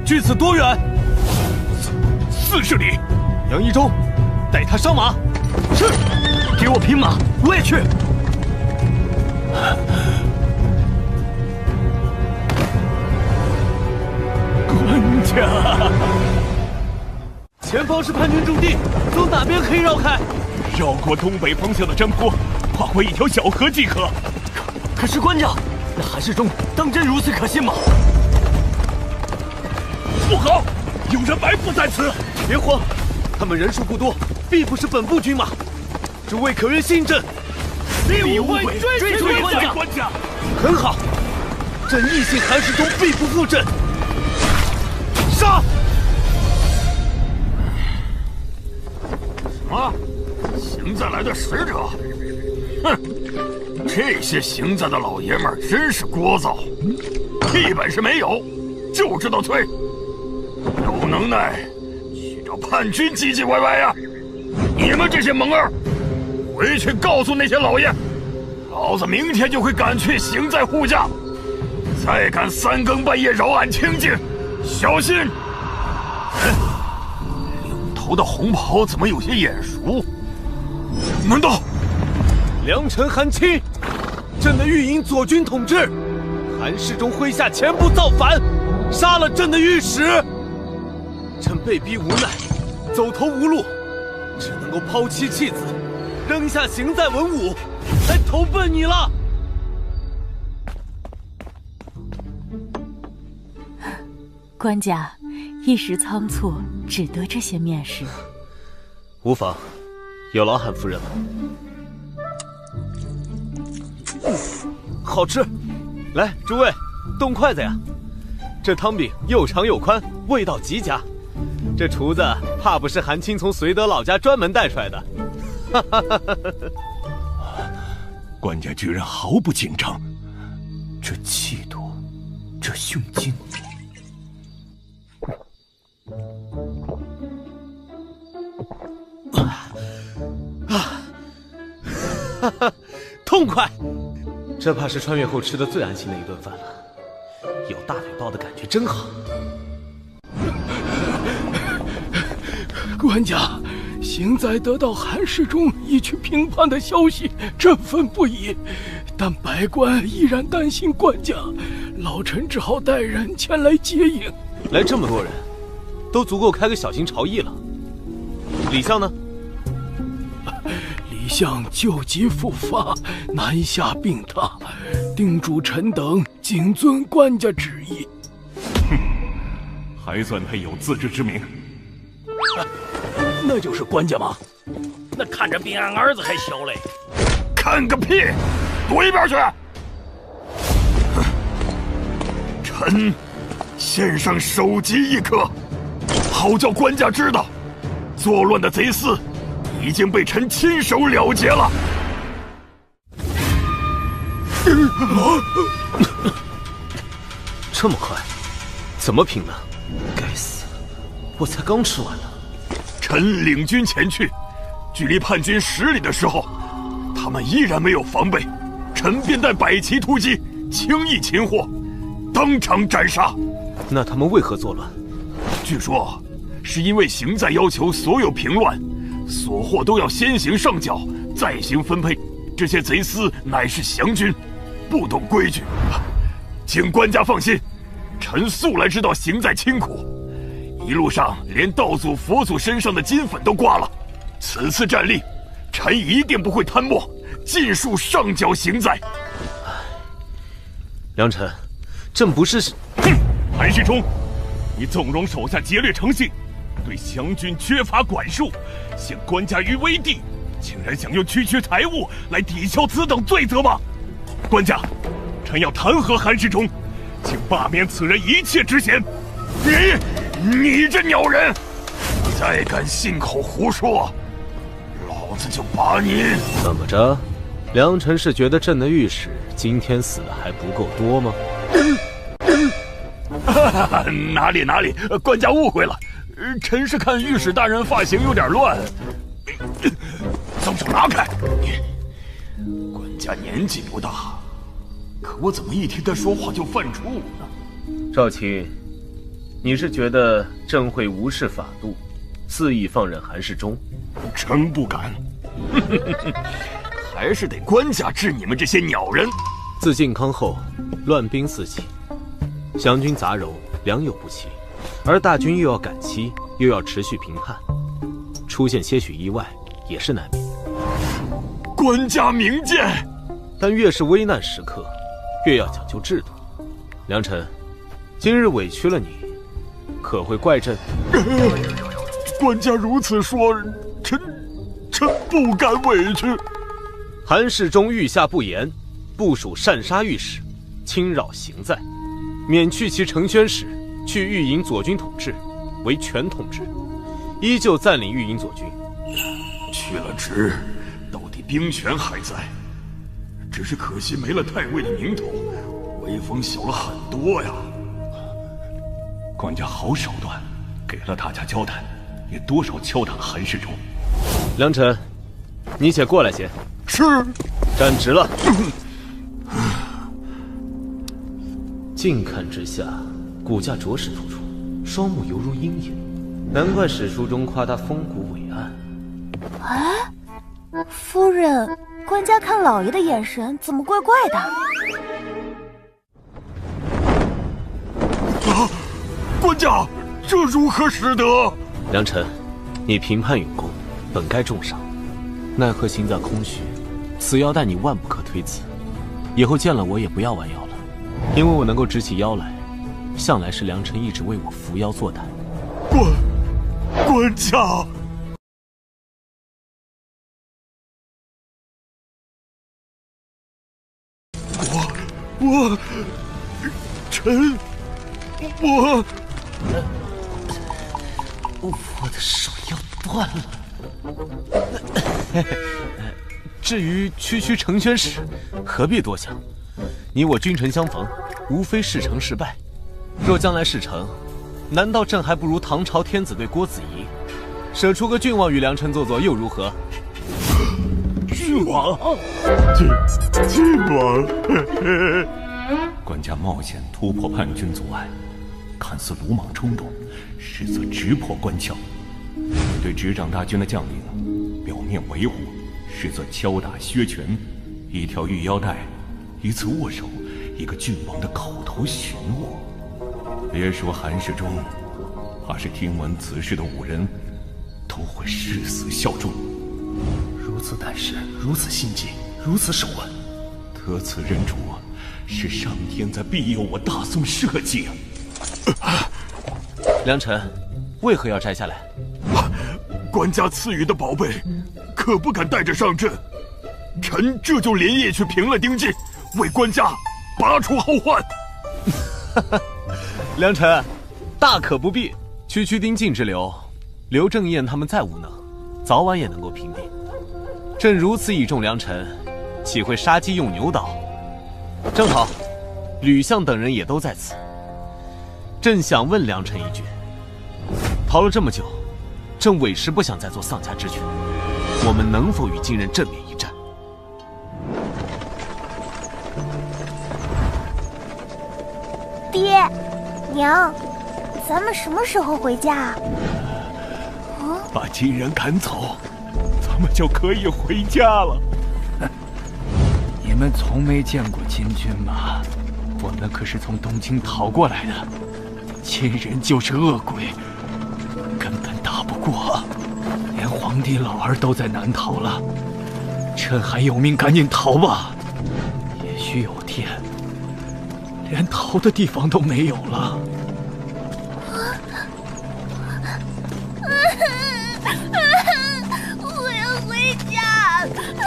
距此多远？ 40里。杨一中，带他上马。是，给我匹马，我也去。官家，前方是叛军驻地，走哪边可以绕开？绕过东北方向的山坡，跨过一条小河即可。可是官家，那韩世忠当真如此可信吗？不好，有人埋伏在此！别慌，他们人数不多，必不是本部军马。诸位可愿信朕？立无悔，追随官家。很好，朕义信韩世忠必不负朕。杀！什么？邢在来的使者？哼！这些邢在的老爷们儿真是聒噪，屁本事没有，就知道催。有能耐去找叛军唧唧歪歪呀！你们这些蒙儿，回去告诉那些老爷，老子明天就会赶去邢在护驾。再敢3更半夜扰俺清静，小心！领头的红袍怎么有些眼熟？难道？良臣韩青，朕的御营左军统制，韩世忠麾下前部造反，杀了朕的御史。朕被逼无奈，走投无路，只能够抛妻弃子，扔下邢在文武，来投奔你了。官家，一时仓促，只得这些面食。无妨，有劳韩夫人了。好吃，来，诸位，动筷子呀！这汤饼又长又宽，味道极佳。这厨子怕不是韩青从绥德老家专门带出来的。哈哈哈哈哈！官家居然毫不紧张，这气度，这胸襟。哈哈，痛快！这怕是穿越后吃的最安心的一顿饭了，有大腿抱的感觉真好。官家，邢在得到韩世忠一去平叛的消息，振奋不已。但百官依然担心官家，老臣只好带人前来接应。来这么多人，都足够开个小型朝议了。李相呢？李相旧疾复发，南下病榻，叮嘱臣等谨遵官家旨意。哼，还算他有自知之明。那就是官家吗？那看着比俺儿子还小嘞。看个屁！躲一边去！臣献上首级一颗，好叫官家知道，作乱的贼厮已经被臣亲手了结了。这么快？怎么平的？该死！我才刚吃完呢。臣领军前去，距离叛军10里的时候，他们依然没有防备，臣便带百骑突击，轻易擒获，当场斩杀。那他们为何作乱？据说是因为邢在要求所有平乱所获都要先行上缴，再行分配。这些贼厮乃是降军，不懂规矩。请官家放心，臣素来知道邢在清苦，一路上连道祖、佛祖身上的金粉都刮了。此次战力，臣一定不会贪墨，尽数上缴邢在。良臣，朕不是……哼！韩世忠，你纵容手下劫掠成性，对降军缺乏管束，陷官家于危地，竟然想用区区财物来抵消此等罪责吗？官家，臣要弹劾韩世忠，请罢免此人一切职衔。你这鸟人，再敢信口胡说，老子就把你……怎么着？良臣是觉得朕的御史今天死的还不够多吗？哪里，官家误会了，臣是看御史大人发型有点乱。松手拿开！官家年纪不大，可我怎么一听他说话就犯怵呢？赵卿，你是觉得朕会无视法度，肆意放任韩世忠？臣不敢。还是得官家治你们这些鸟人。自靖康后，乱兵四起，湘军杂糅，良莠不齐，而大军又要赶期，又要持续平叛，出现些许意外也是难免。官家明鉴，但越是危难时刻，越要讲究制度。良臣，今日委屈了你，可会怪朕？官家如此说，臣不敢委屈。韩世忠御下不严，部署擅杀御史，侵扰行在，免去其承宣使，去御营左军统制，为全统制，依旧暂领御营左军。去了职，到底兵权还在，只是可惜没了太尉的名头，威风小了很多呀。官家好手段，给了大家交代，也多少敲打韩世忠。良臣，你且过来些。是。站直了。近看之下，骨架着实突出，双目犹如鹰眼，难怪史书中夸他风骨伟岸。哎，夫人，官家看老爷的眼神怎么怪怪的？啊！官家，这如何使得？良臣，你平叛勇功，本该重赏，奈何心在空虚，此腰带你万不可推辞。以后见了我也不要弯腰了，因为我能够直起腰来，向来是良臣一直为我扶腰作胆。官家。我的手要断了。至于区承宣使，何必多想？你我君臣相逢，无非事成事败。若将来事成，难道朕还不如唐朝天子对郭子仪，舍出个郡王与良臣做又如何？郡王，郡王。官家冒险突破叛军阻碍，看似鲁莽冲动，实则直破关窍。对执掌大军的将领，表面维护，实则敲打削权。一条玉腰带，一次握手，一个郡王的口头询问。别说韩世忠，怕是听闻此事的武人，都会誓死效忠。如此胆识，如此心计，如此手腕，得此人主，是上天在庇佑我大宋社稷啊！良臣，为何要摘下来？官家赐予的宝贝，可不敢带着上阵。臣这就连夜去平了丁进，为官家拔除后患。良臣，大可不必。区丁进之流，刘正彦他们再无能，早晚也能够平定。朕如此倚重良臣，岂会杀鸡用牛刀？正好，吕相等人也都在此。朕想问良臣一句：逃了这么久，朕委实不想再做丧家之犬，我们能否与金人正面一战？爹，娘，咱们什么时候回家啊？把金人赶走，咱们就可以回家了。你们从没见过金军吗？我们可是从东京逃过来的，金人就是恶鬼，根本打不过，连皇帝老儿都在难逃了。趁还有命，赶紧逃吧！也许有天，连逃的地方都没有了。我要回家，我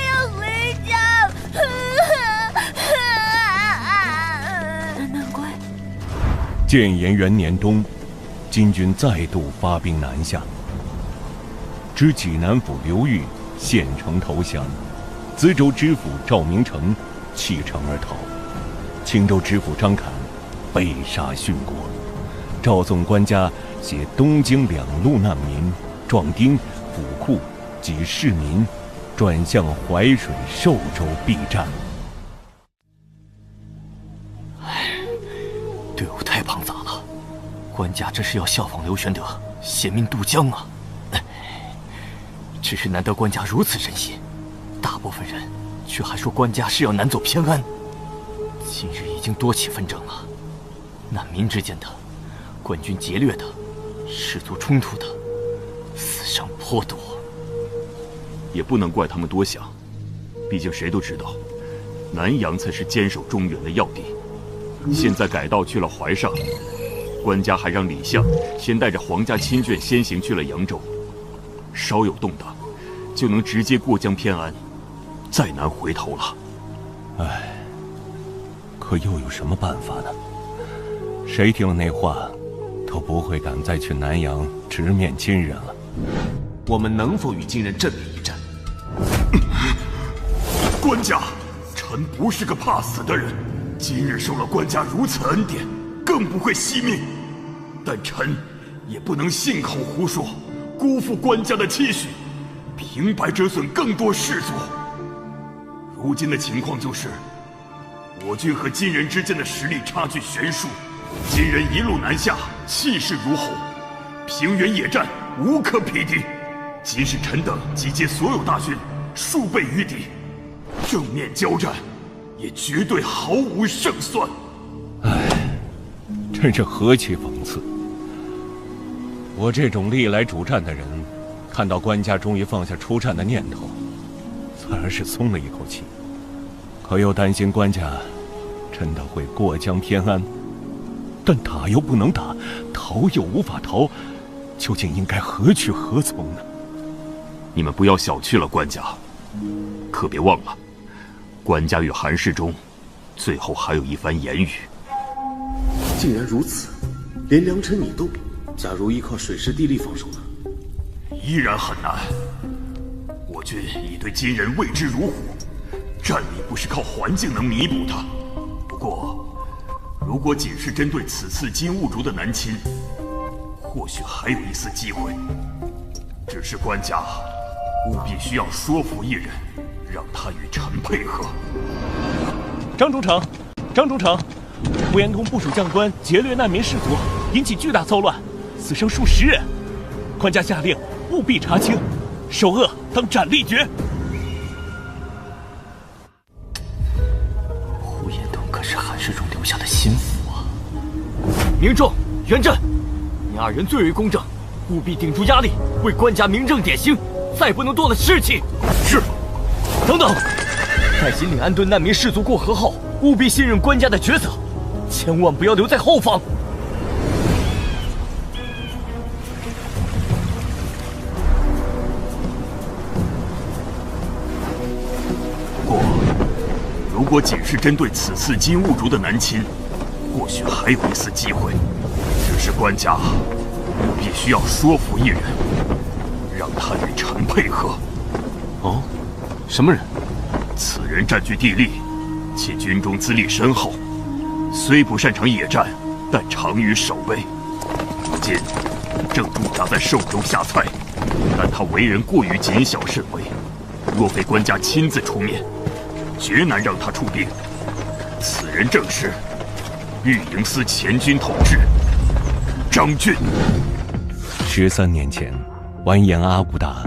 要回家。难怪。建炎元年冬，金军再度发兵南下，知济南府刘裕献城投降，淄州知府赵明诚弃城而逃，青州知府张侃被杀殉国。赵宋官家携东京两路难民、壮丁、府库及市民转向淮水、寿州避战。队伍太庞杂了，官家这是要效仿刘玄德，携命渡江啊！只是难得官家如此仁心，大部分人却还说官家是要南走偏安。今日已经多起纷争了，难民之间的，官军劫掠的，氏族冲突的，死伤颇多。也不能怪他们多想，毕竟谁都知道，南阳才是坚守中原的要地。现在改道去了怀上，官家还让李相先带着皇家亲眷先行去了扬州，稍有动荡，就能直接过江偏安，再难回头了。唉，可又有什么办法呢？谁听了那话，都不会敢再去南阳直面金人了。我们能否与金人正面一战？官家，臣不是个怕死的人，今日受了官家如此恩典，更不会惜命。但臣也不能信口胡说，辜负官家的期许，平白折损更多士卒。如今的情况就是，我军和金人之间的实力差距悬殊，金人一路南下，气势如虹，平原野战无可匹敌。即使臣等集结所有大军，数倍于敌，正面交战，也绝对毫无胜算。唉，真是何其讽刺！我这种历来主战的人，看到官家终于放下出战的念头，自然是松了一口气。可又担心官家真的会过江偏安，但打又不能打，逃又无法逃，究竟应该何去何从呢？你们不要小觑了官家，可别忘了，官家与韩世忠最后还有一番言语。竟然如此，连良辰拟动，假如依靠水势地利防守呢？依然很难。我军已对金人畏之如虎，战力不是靠环境能弥补的。不过，如果仅是针对此次金兀术的南侵，或许还有一丝机会。只是官家务必需要说服一人，让他与臣配合。张中丞，张中丞，呼延通部署将官劫掠难民士卒，引起巨大骚乱，死伤数十人。官家下令务必查清，首恶当斩立决。呼延通可是韩世忠留下的心腹啊！明仲、元振，你二人最为公正，务必顶住压力，为官家明正典刑，再不能多了士气。是。等等，待引领安顿难民士卒过河后，务必信任官家的抉择，千万不要留在后方。不过，如果仅是针对此次金兀术的南侵，或许还有一丝机会。只是官家必须要说服一人，让他与臣配合。哦，什么人？此人占据地利，且军中资历深厚，虽不擅长野战，但长于守备。如今正驻扎在寿州下蔡，但他为人过于谨小慎微，若非官家亲自出面，绝难让他出兵。此人正是御营司前军统制张俊。13年前，完颜阿骨打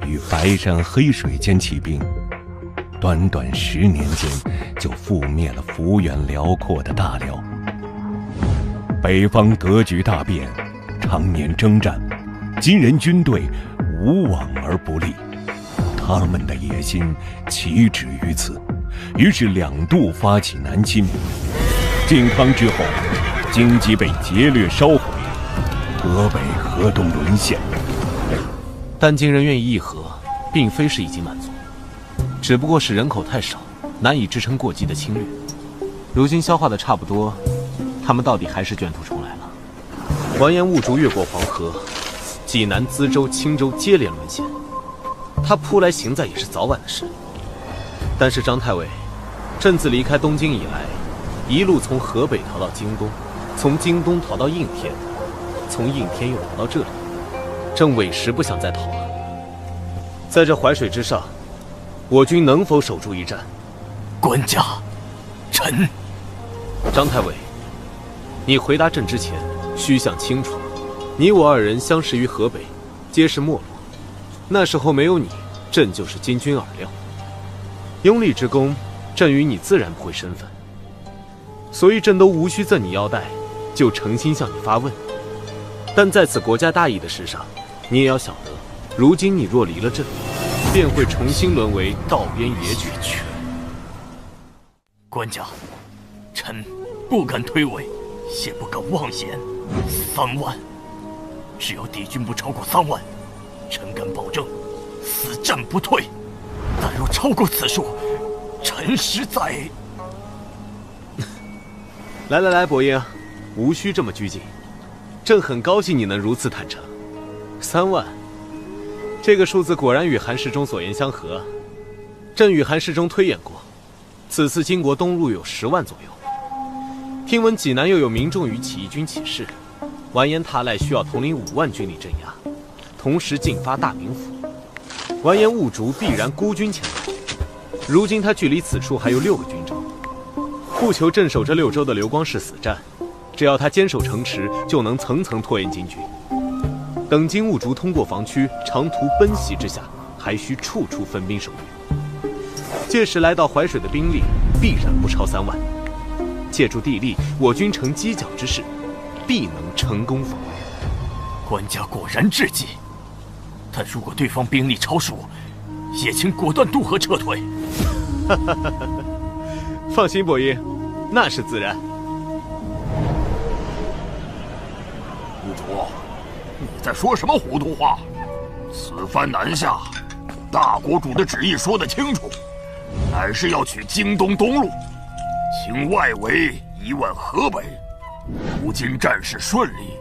与白山黑水间起兵，短短10年间就覆灭了幅员辽阔的大辽。北方格局大变，常年征战，金人军队无往而不利，他们的野心岂止于此？于是2度发起南侵。靖康之后，京畿被劫掠烧毁，河北、河东沦陷。但金人愿意议和，并非是已经满足，只不过是人口太少，难以支撑过激的侵略。如今消化的差不多，他们到底还是卷土重来了。完颜兀术越过黄河，济南、资州、青州接连沦陷，他扑来行在也是早晚的事。但是张太尉，朕自离开东京以来，一路从河北逃到京东，从京东逃到应天，从应天又逃到这里，朕委实不想再逃了。在这淮水之上，我军能否守住一战？官家，臣。张太尉，你回答朕之前，须想清楚，你我二人相识于河北，皆是没落。那时候没有你，朕就是金军饵料。拥立之功，朕与你自然不会身份，所以朕都无需赠你腰带，就诚心向你发问。但在此国家大义的事上，你也要晓得，如今你若离了朕，便会重新沦为道边野犬。官家，臣不敢推诿，也不敢妄言。3万，只要敌军不超过3万，臣敢保证死战不退。但若超过此数，臣实在……来，伯英，无需这么拘谨。朕很高兴你能如此坦诚。3万，这个数字果然与韩世忠所言相合。朕与韩世忠推演过，此次金国东路有10万左右。听闻济南又有民众与起义军起事，完颜塔赖需要统领5万军力镇压，同时进发大名府。完颜兀竹必然孤军前来。如今他距离此处还有6个军州，不求镇守这6州的刘光世死战，只要他坚守城池，就能层层拖延金军。等金兀竹通过防区，长途奔袭之下，还需处处分兵守御。届时来到淮水的兵力必然不超3万。借助地利，我军成犄角之势，必能成功防御。官家果然智计，但如果对方兵力超数，也请果断渡河撤退。放心，伯英，那是自然。兀竹，你在说什么糊涂话？此番南下，大国主的旨意说得清楚，乃是要取京东东路，经外围移往河北。如今战事顺利，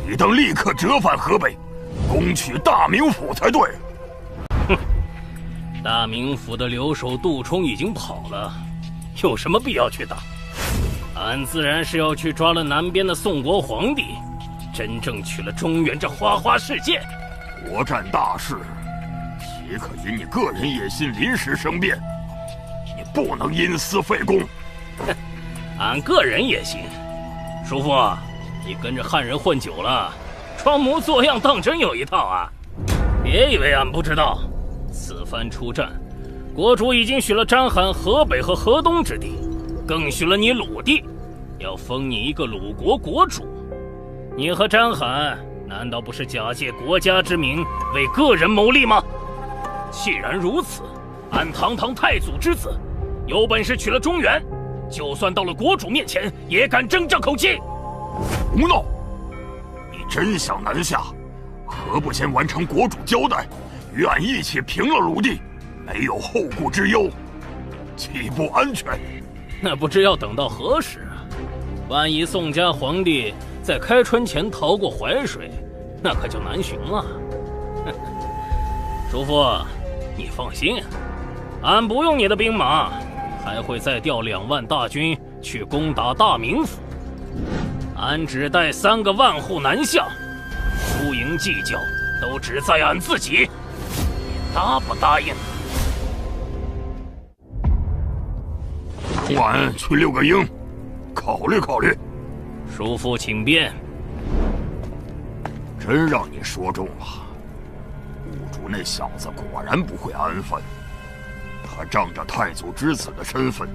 你当立刻折返河北，攻取大名府才对。哼，大名府的留守杜冲已经跑了，有什么必要去打？俺自然是要去抓了南边的宋国皇帝，真正取了中原这花花世界。国战大事，岂可因你个人野心临时生变？你不能因私废公。哼，俺个人也行。叔父，你跟着汉人混久了，装模作样当真有一套啊！别以为俺不知道，此番出战，国主已经许了章邯河北和河东之地，更许了你鲁地，要封你一个鲁国国主。你和章邯难道不是假借国家之名为个人谋利吗？既然如此，俺堂堂太祖之子，有本事取了中原，就算到了国主面前，也敢争这口气。胡闹！你真想南下，何不先完成国主交代，与俺一起平了鲁地，没有后顾之忧，岂不安全？那不知要等到何时啊？万一宋家皇帝在开春前逃过淮水，那可就难寻了。叔父，你放心，俺不用你的兵马，还会再调2万大军去攻打大名府。俺只带3个万户南下，输赢计较都只在俺自己。你答不答应？晚去6个营，考虑考虑。叔父请便。真让你说中了，兀竹那小子果然不会安分。他仗着太祖之子的身份，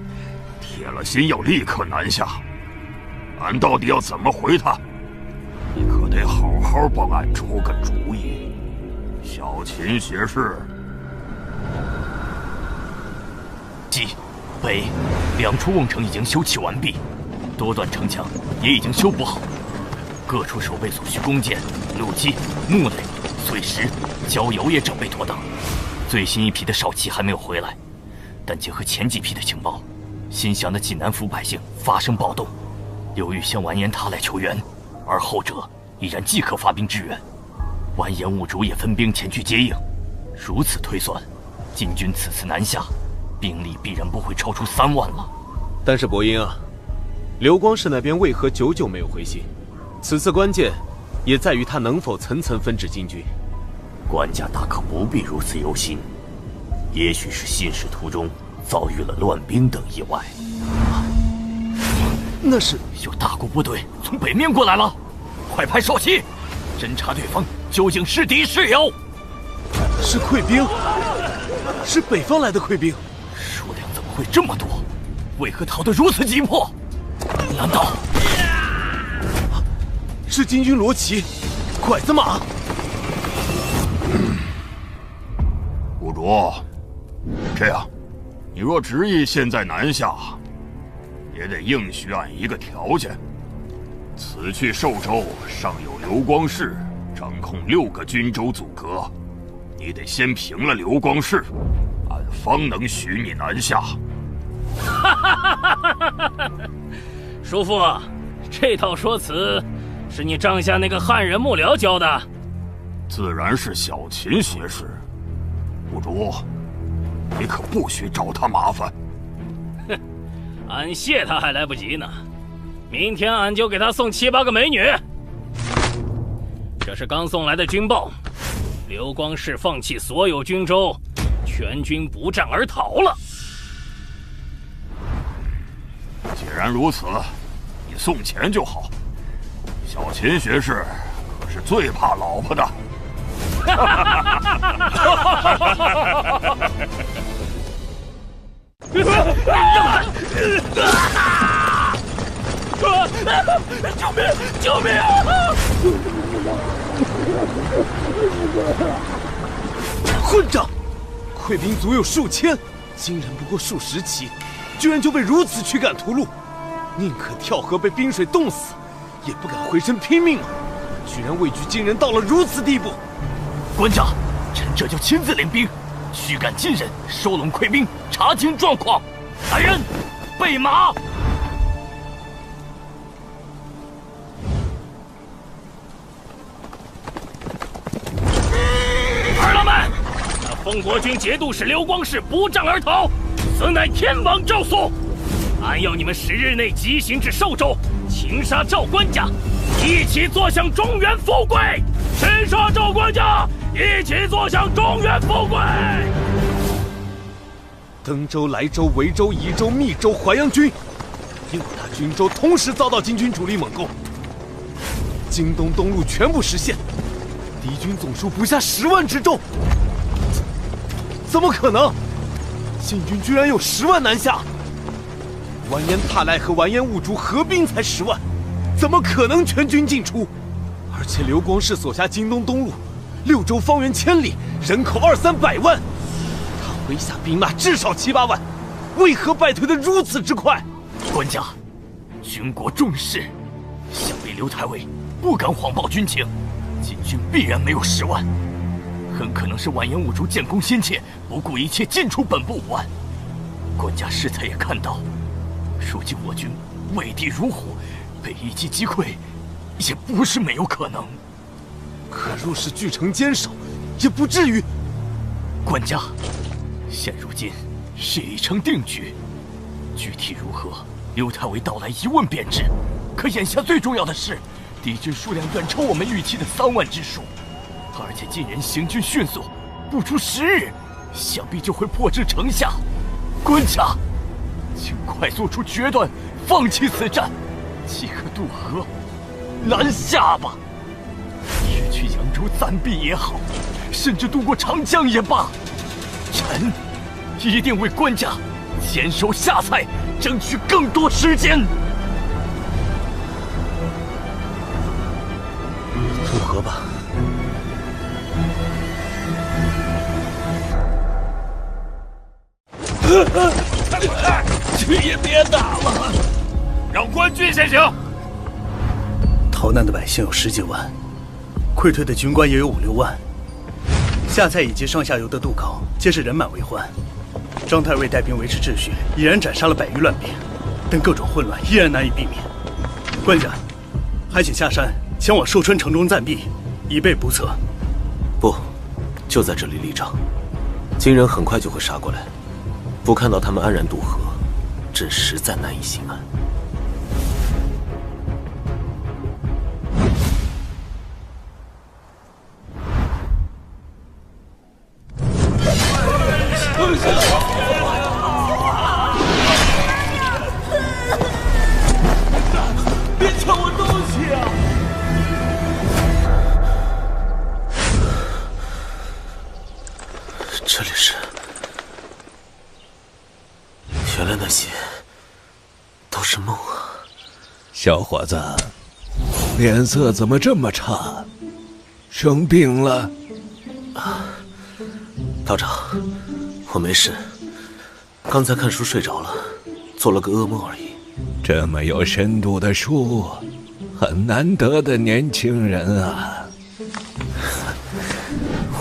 铁了心要立刻南下。俺到底要怎么回他？你可得好好帮俺出个主意。小秦学士，冀、北2处瓮城已经修葺完毕，多段城墙也已经修补好，各处守备所需弓箭、弩机、木垒、碎石、焦油也整备妥当。最新一批的少骑还没有回来，但结合前几批的情报，新降的济南府百姓发生暴动，由于向完颜塔赖求援，而后者已然即刻发兵支援。完颜兀竹也分兵前去接应。如此推算，金军此次南下，兵力必然不会超出3万了。但是伯英啊，刘光世那边为何久久没有回信？此次关键也在于他能否层层分治金军。官家大可不必如此忧心，也许是信使途中遭遇了乱兵等意外。那是有大国部队从北面过来了，快派少骑侦察对方究竟是敌是友。是溃兵，是北方来的溃兵。数量怎么会这么多？为何逃得如此急迫？难道是金军罗旗，拐子马？古竹，这样，你若执意现在南下，也得应许俺一个条件：此去寿州尚有刘光世掌控6个军州阻隔，你得先平了刘光世，俺方能许你南下。叔父，这套说辞是你帐下那个汉人幕僚教的？自然是小秦学士。古竹，你可不许找他麻烦。哼，俺谢他还来不及呢，明天俺就给他送7、8个美女。这是刚送来的军报，刘光世放弃所有军州，全军不战而逃了。既然如此，你送钱就好。小秦学士可是最怕老婆的。救命！救命啊！混账！溃兵足有数千，竟然不过数十骑，居然就被如此驱赶屠戮，宁可跳河被冰水冻死，也不敢回身拼命啊！居然畏惧金人到了如此地步！官家，臣这就亲自领兵，驱赶金人，收拢溃兵，查清状况。来人，备马！儿郎们，那奉国军节度使刘光世不战而逃，此乃天王诏诉。俺要你们10日内急行至寿州，擒杀赵官家，一起坐享中原富贵。擒杀赵官家，一起坐享中原富贵。登州、莱州、维州、宜州、密州、淮阳军6大军州同时遭到金军主力猛攻，京东东路全部失陷，敌军总数不下10万之众。怎么可能？晋军居然有10万南下！完颜踏赖和完颜兀竹合兵才10万，怎么可能全军进出？而且刘光世所辖京东东路6州方圆1000里，人口200-300万，他麾下兵马至少7、8万，为何败退得如此之快？官家，军国重视，想必刘太尉不敢谎报军情，晋军必然没有10万，很可能是完颜兀竹建功心切，不顾一切进出本部5万。官家适才也看到，如今我军畏敌如虎，被一击击溃，也不是没有可能。可若是据城坚守，也不至于。官家，现如今事已成定局，具体如何，刘太尉到来一问便知。可眼下最重要的是，敌军数量远超我们预期的3万之数，而且晋人行军迅速，不出10日，想必就会迫至城下。官家，请快做出决断，放弃此战，即可渡河南下吧。是去扬州暂避也好，甚至渡过长江也罢，臣一定为官家坚守下蔡，争取更多时间。渡河吧。去也别打了，让官军先行。逃难的百姓有10几万，溃退的军官也有5、6万。下蔡以及上下游的渡口皆是人满为患。张太尉带兵维持秩序，已然斩杀了100余乱兵，但各种混乱依然难以避免。官家，还请下山前往寿春城中暂避，以备不测。不，就在这里立帐，金人很快就会杀过来。不看到他们安然渡河，朕实在难以心安。别抢我东西啊！这里是……原来那些都是梦啊！小伙子，脸色怎么这么差？生病了？道长，我没事，刚才看书睡着了，做了个噩梦而已。这么有深度的书，很难得的年轻人啊！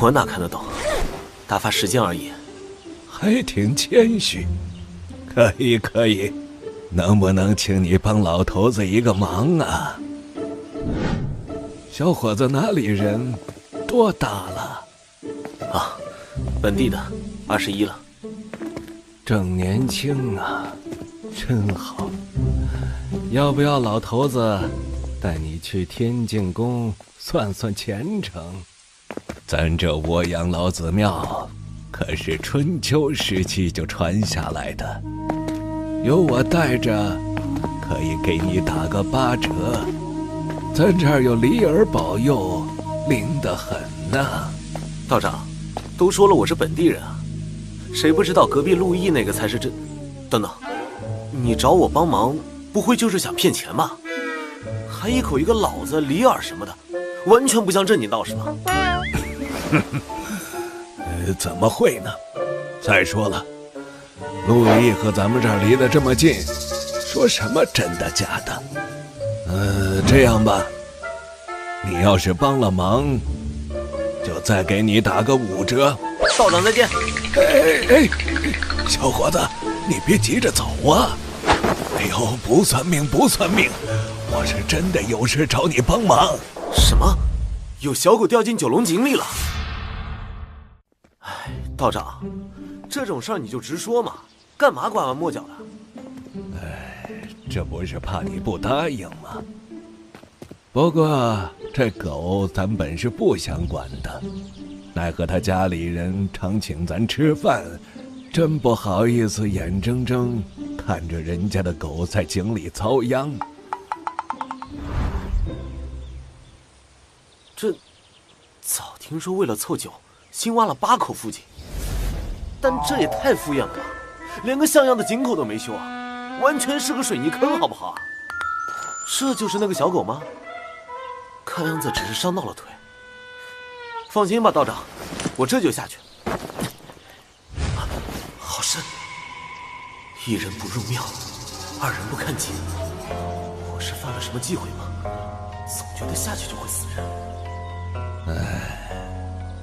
我哪看得懂？打发时间而已。还挺谦虚。可以可以，能不能请你帮老头子一个忙啊？小伙子哪里人？多大了？啊，本地的，21了。正年轻啊，真好。要不要老头子带你去天净宫算算前程？咱这涡阳老子庙可是春秋时期就传下来的，有我带着，可以给你打个8折。咱这儿有离儿保佑，灵得很呐。道长，都说了我是本地人啊，谁不知道隔壁陆毅那个才是真……等等，你找我帮忙，不会就是想骗钱吧？还一口一个老子、李耳什么的，完全不像正经道士吧？怎么会呢？再说了，陆毅和咱们这儿离得这么近，说什么真的假的？这样吧，你要是帮了忙，就再给你打个5折。道长再见。哎，小伙子，你别急着走啊！哎呦，不算命不算命，我是真的有事找你帮忙。什么？有小狗掉进九龙井里了？哎，道长，这种事儿你就直说嘛，干嘛拐弯抹角的？哎，这不是怕你不答应吗？不过这狗咱本是不想管的，奈何他家里人常请咱吃饭，真不好意思眼睁睁看着人家的狗在井里遭殃。这早听说为了凑酒，新挖了8口腹井，但这也太敷衍了吧，连个像样的井口都没修啊，完全是个水泥坑，好不好啊？这就是那个小狗吗？看样子只是伤到了腿。放心吧，道长，我这就下去。好深，一人不入庙，二人不看井。我是犯了什么忌讳吗？总觉得下去就会死人。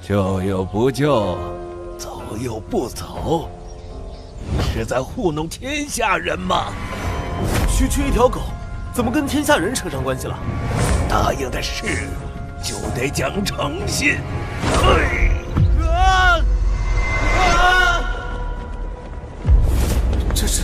救又不救，走又不走，你是在糊弄天下人吗？区区一条狗，怎么跟天下人扯上关系了？答应的事就得讲诚信。这是……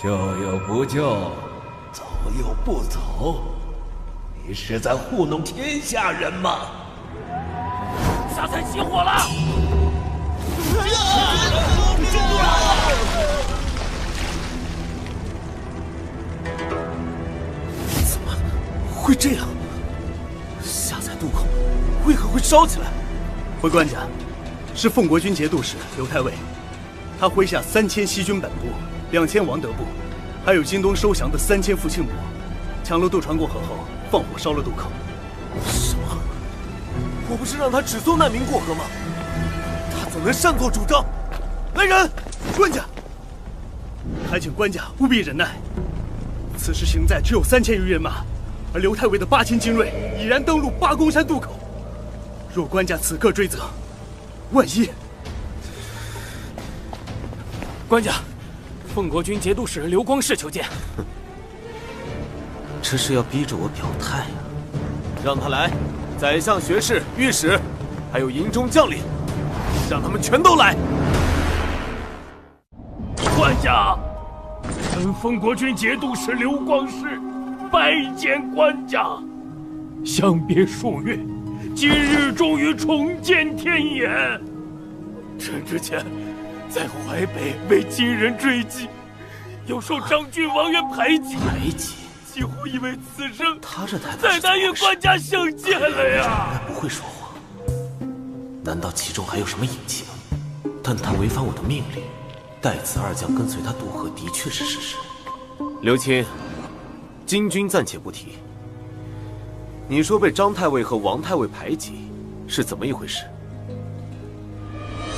救又不救，走又不走，你是在糊弄天下人吗？沙滩起火了！怎么会这样？下在渡口，为何会烧起来？回官家，是奉国军节度使刘太尉，他麾下3000西军本部，2000王德部，还有京东收降的3000副庆部，抢了渡船过河后，放火烧了渡口。什么？我不是让他只送难民过河吗？他怎能擅作主张？来人！官家，还请官家务必忍耐。此时行在只有3000余人马，而刘太尉的8000精锐已然登陆八公山渡口。若官家此刻追责，万一……官家，奉国军节度使刘光世求见。这是要逼着我表态啊！让他来，宰相、学士、御史，还有营中将领，让他们全都来。官家，臣封国军节度使刘光世拜见官家。相别数月，今日终于重见天颜。臣之前在淮北为金人追击，又受张郡王员排挤，几乎以为此生再难与官家相见了呀！不会说谎，难道其中还有什么隐情？但他违反我的命令，带此二将跟随他渡河，的确是事实。刘钦，金军暂且不提。你说被张太尉和王太尉排挤，是怎么一回事？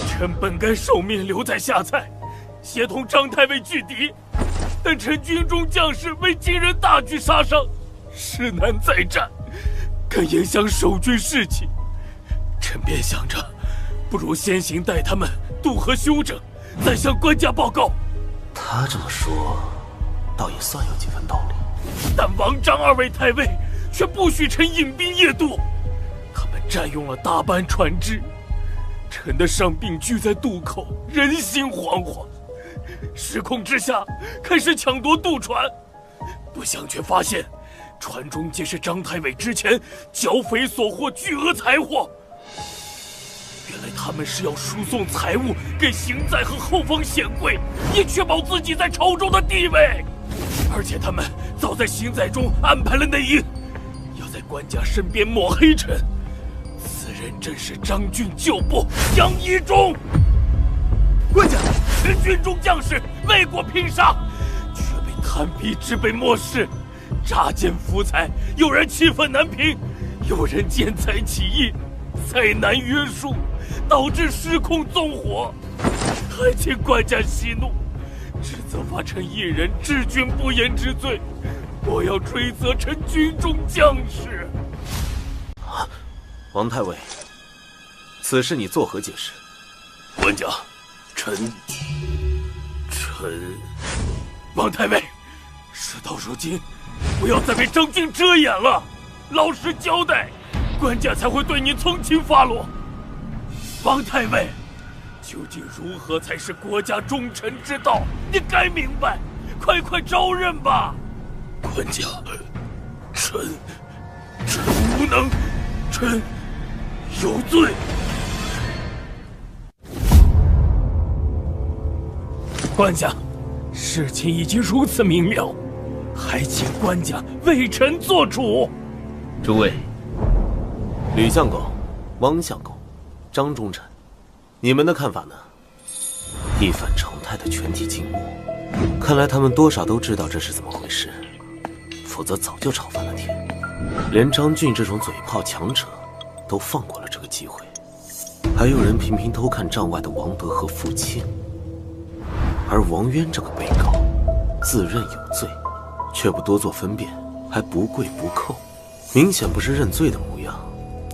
臣本该受命留在下蔡，协同张太尉拒敌，但臣军中将士为金人大举杀伤，势难再战，更影响守军士气。臣便想着，不如先行带他们渡河休整，再向官家报告。他这么说，倒也算有几分道理。但王张二位太尉却不许臣引兵夜渡，他们占用了大半船只，臣的伤病聚在渡口，人心惶惶。失控之下，开始抢夺渡船，不想却发现，船中皆是张太尉之前剿匪所获巨额财货。原来他们是要输送财物给行在和后方显贵，以确保自己在朝中的地位。而且他们早在行在中安排了内应，要在官家身边抹黑臣。此人正是张郡旧部杨一中。官家，臣军中将士为国拼杀，却被贪逼之辈漠视，诈奸浮财，有人气愤难平，有人见财起意，再难约束，导致失控纵火，还请官家息怒，只责罚臣一人治军不严之罪，我要追责臣军中将士。王太尉，此事你作何解释？官家，臣，王太尉，事到如今，不要再被张俊遮掩了，老实交代，官家才会对你从轻发落。王太尉，究竟如何才是国家忠臣之道？你该明白，快招认吧！官家，臣无能，臣有罪。官家，事情已经如此明了，还请官家为臣做主。诸位，吕相公、汪相公、张忠臣，你们的看法呢？一反常态的全体静默，看来他们多少都知道这是怎么回事，否则早就吵翻了天。连张俊这种嘴炮强者都放过了这个机会，还有人频频偷看帐外的王德和傅庆。而王渊这个被告自认有罪，却不多做分辨，还不跪不叩，明显不是认罪的模样，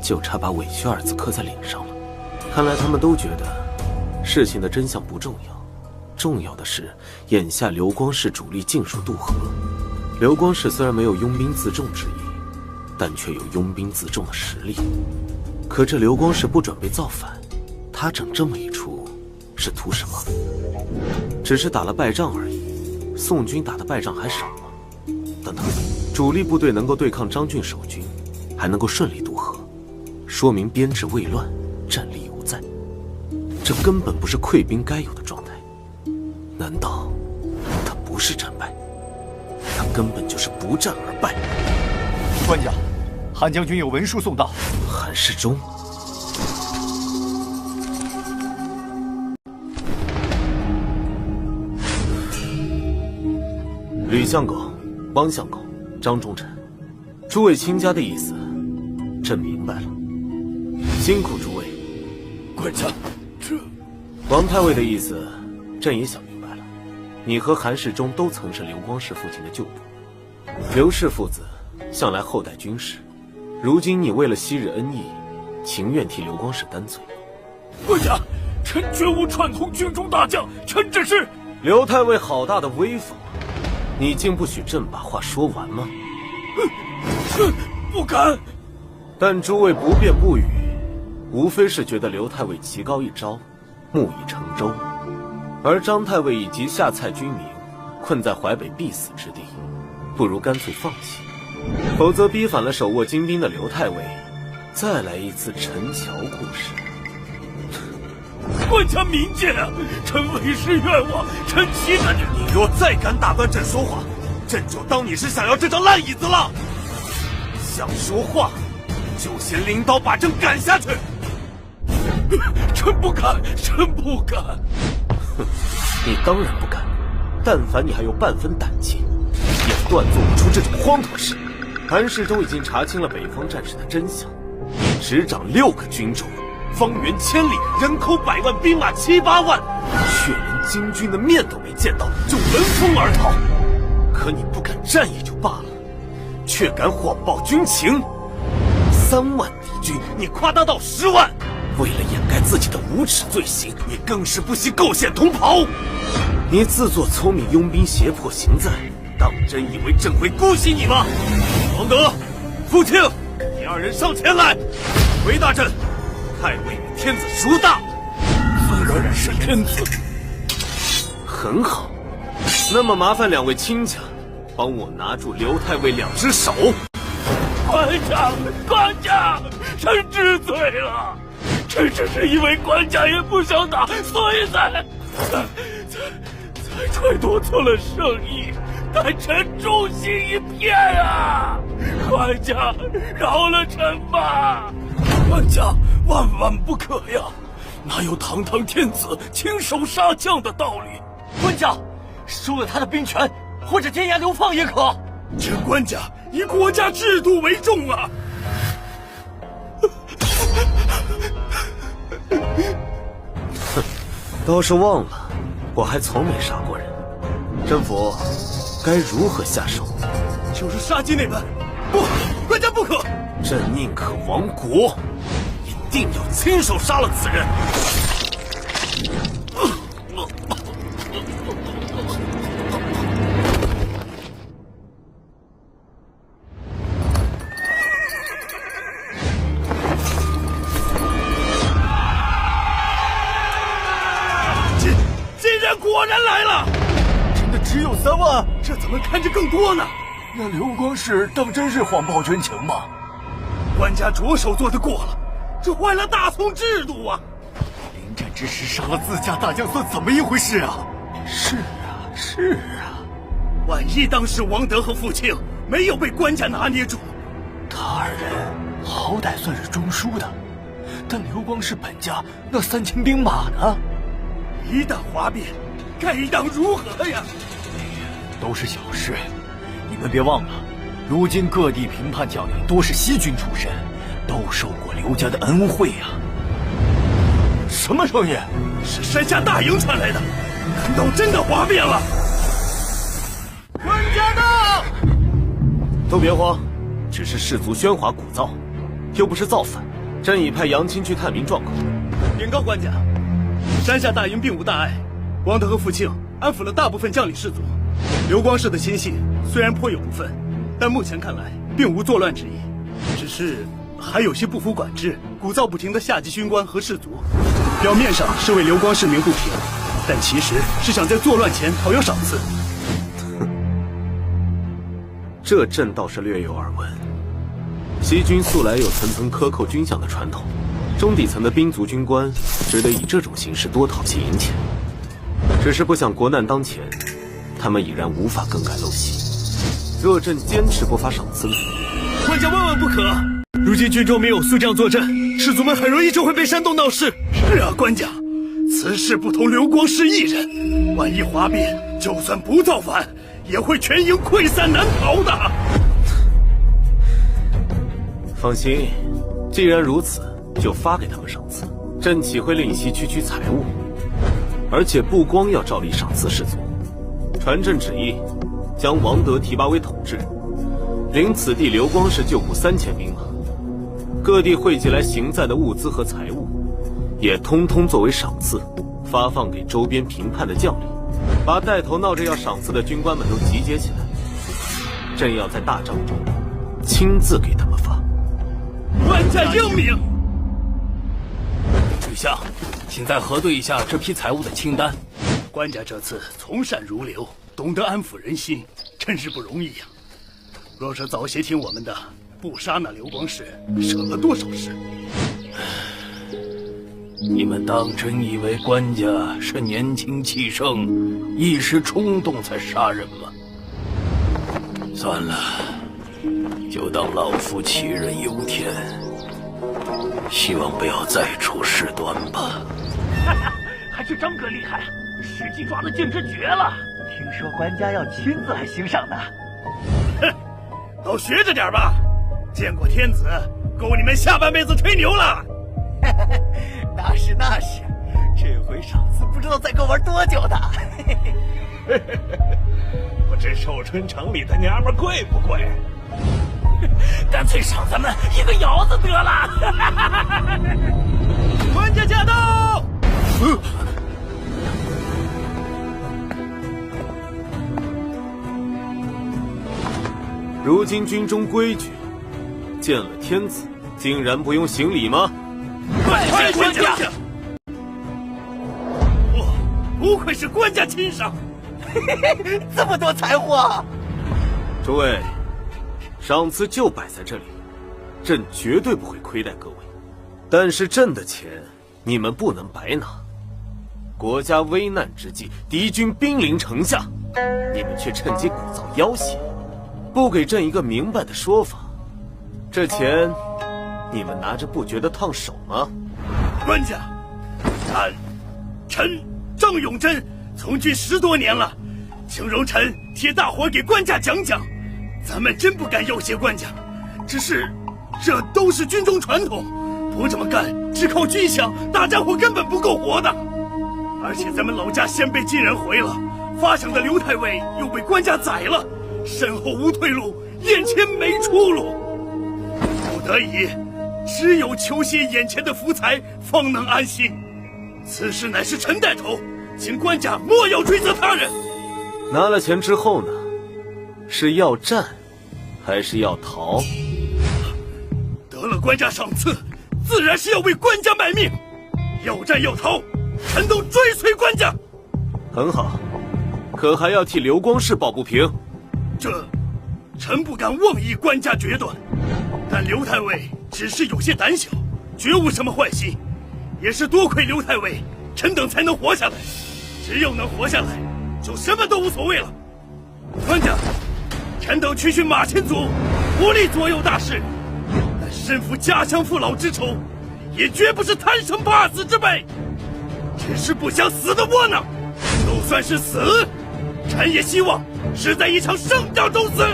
就差把委屈二字刻在脸上了。看来他们都觉得事情的真相不重要，重要的是眼下刘光世主力尽数渡河。刘光世虽然没有拥兵自重之意，但却有拥兵自重的实力。可这刘光世不准备造反，他整这么一出是图什么？只是打了败仗而已，宋军打的败仗还少吗？等等，主力部队能够对抗张俊守军，还能够顺利渡河，说明编制未乱，战力犹在。这根本不是溃兵该有的状态。难道他不是战败？他根本就是不战而败。官家，韩将军有文书送到。韩世忠。吕相公、汪相公、张忠臣，诸位卿家的意思，朕明白了。辛苦诸位。官家，这王太尉的意思，朕也想明白了。你和韩世忠都曾是刘光世父亲的旧部，刘氏父子向来厚待军士，如今你为了昔日恩义，情愿替刘光世担罪。官家，臣绝无串通军中大将，臣只是……刘太尉好大的威风！你竟不许朕把话说完吗？臣不敢。但诸位不辩不语，无非是觉得刘太尉棋高一招，木已成舟，而张太尉以及下蔡军民困在淮北必死之地，不如干脆放弃，否则逼反了手握精兵的刘太尉，再来一次陈桥故事。官家明鉴啊！臣为师冤枉，臣岂敢！你若再敢打断朕说话，朕就当你是想要这张烂椅子了。想说话，就先领刀把朕赶下去。臣不敢，臣不敢。哼，你当然不敢。但凡你还有半分胆气，也断做不出这种荒唐事。韩世忠已经查清了北方战事的真相，你执掌6个军州，方圆1000里，人口100万，兵马7、8万，却连金军的面都没见到，就闻风而逃。可你不敢战役就罢了，却敢谎报军情。3万敌军，你夸大到10万。为了掩盖自己的无耻罪行，你更是不惜构陷同袍。你自作聪明，拥兵胁迫行在，当真以为朕会姑息你吗？王德、傅庆，你2人上前来，回答朕：太尉与天子孰大？自然是天子。很好，那么麻烦2位亲家帮我拿住刘太尉2只手。官家，臣知罪了。臣只是因为官家也不想打，所以才揣度错了圣意，但臣忠心一片啊！官家饶了臣吧！官家万万不可呀！哪有堂堂天子亲手杀将的道理？官家收了他的兵权，或者监押流放也可。臣官家以国家制度为重啊！哼，倒是忘了，我还从没杀过人。甄府该如何下手？就是杀鸡那般。不，官家不可！朕宁可亡国，一定要亲手杀了此人。果然来了！真的只有3万？这怎么看着更多呢？那刘光世当真是谎报军情吗？官家着手做得过了，这坏了大宋制度啊！临战之时杀了自家大将，算怎么一回事啊？是啊，万一当时王德和傅庆没有被官家拿捏住，他2人好歹算是中枢的，但刘光世本家那3000兵马呢？一旦哗变，该当如何呀？都是小事，你们别忘了，如今各地平叛将领多是西军出身，都受过刘家的恩惠呀。什么声音？是山下大营传来的，难道真的哗变了？官家到！都别慌，只是士卒喧哗鼓噪，又不是造反。朕已派杨亲去探明状况。禀告官家，山下大营并无大碍，王德和傅庆安抚了大部分将领士卒。刘光世的亲信虽然颇有不忿，但目前看来并无作乱之意，只是还有些不服管制、鼓噪不停的下级军官和士卒。表面上是为刘光世鸣不平，但其实是想在作乱前讨要赏赐。这朕倒是略有耳闻。西军素来有层层克扣军饷的传统，中底层的兵卒军官只得以这种形式多讨些银钱。只是不想国难当前，他们已然无法更改陋习。若朕坚持不发赏赐，官家万万不可！如今军中没有宿将坐镇，士卒们很容易就会被煽动闹事。是啊，官家，此事不同刘光世一人，万一哗变，就算不造反，也会全营溃散难逃的。放心，既然如此，就发给他们赏赐。朕岂会吝惜区区财物？而且不光要照例赏赐士卒，传朕旨意，将王德提拔为统制，领此地刘光世旧部3000兵马。各地汇集来行在的物资和财物，也通通作为赏赐，发放给周边平叛的将领，把带头闹着要赏赐的军官们都集结起来。朕要在大帐中亲自给他们发。官家英明。丞相，请再核对一下这批财物的清单。官家这次从善如流，懂得安抚人心，真是不容易呀。若是早些听我们的，不杀那刘光世，省了多少事。你们当真以为官家是年轻气盛，一时冲动才杀人吗？算了，就当老夫杞人忧天，希望不要再出事端吧。还是张哥厉害，时机抓得简直绝了。听说官家要亲自来行赏呢。哼，都学着点吧，见过天子，够你们下半辈子吹牛了。那是，这回赏赐不知道再够玩多久呢。我这寿春城里的娘们贵不贵？干脆赏咱们一个窑子得了。官家驾到！如今军中规矩，见了天子竟然不用行礼吗？快官家！不愧是官家亲赏，这么多财货！诸位，赏赐就摆在这里，朕绝对不会亏待各位。但是朕的钱，你们不能白拿。国家危难之际，敌军兵临城下，你们却趁机鼓噪要挟，不给朕一个明白的说法，这钱你们拿着不觉得烫手吗？官家，臣郑永贞从军10多年了，请容臣替大伙给官家讲讲。咱们真不敢要挟官家，只是这都是军中传统，不这么干，只靠军饷，大家伙根本不够活的。而且咱们老家先被金人回了，发饷的刘太尉又被官家宰了，身后无退路，眼前没出路，不得已，只有求些眼前的福财，方能安心。此事乃是臣带头，请官家莫要追责他人。拿了钱之后呢？是要战，还是要逃？得了官家赏赐，自然是要为官家卖命。要战要逃，臣都追随官家。很好，可还要替刘光世抱不平。臣不敢妄议官家决断，但刘太尉只是有些胆小，绝无什么坏心。也是多亏刘太尉，臣等才能活下来。只要能活下来，就什么都无所谓了。官家，臣等区区马前卒，无力左右大事，但身负家乡父老之仇，也绝不是贪生怕死之辈。只是不想死的窝囊，就算是死，臣也希望是在一场胜仗中死。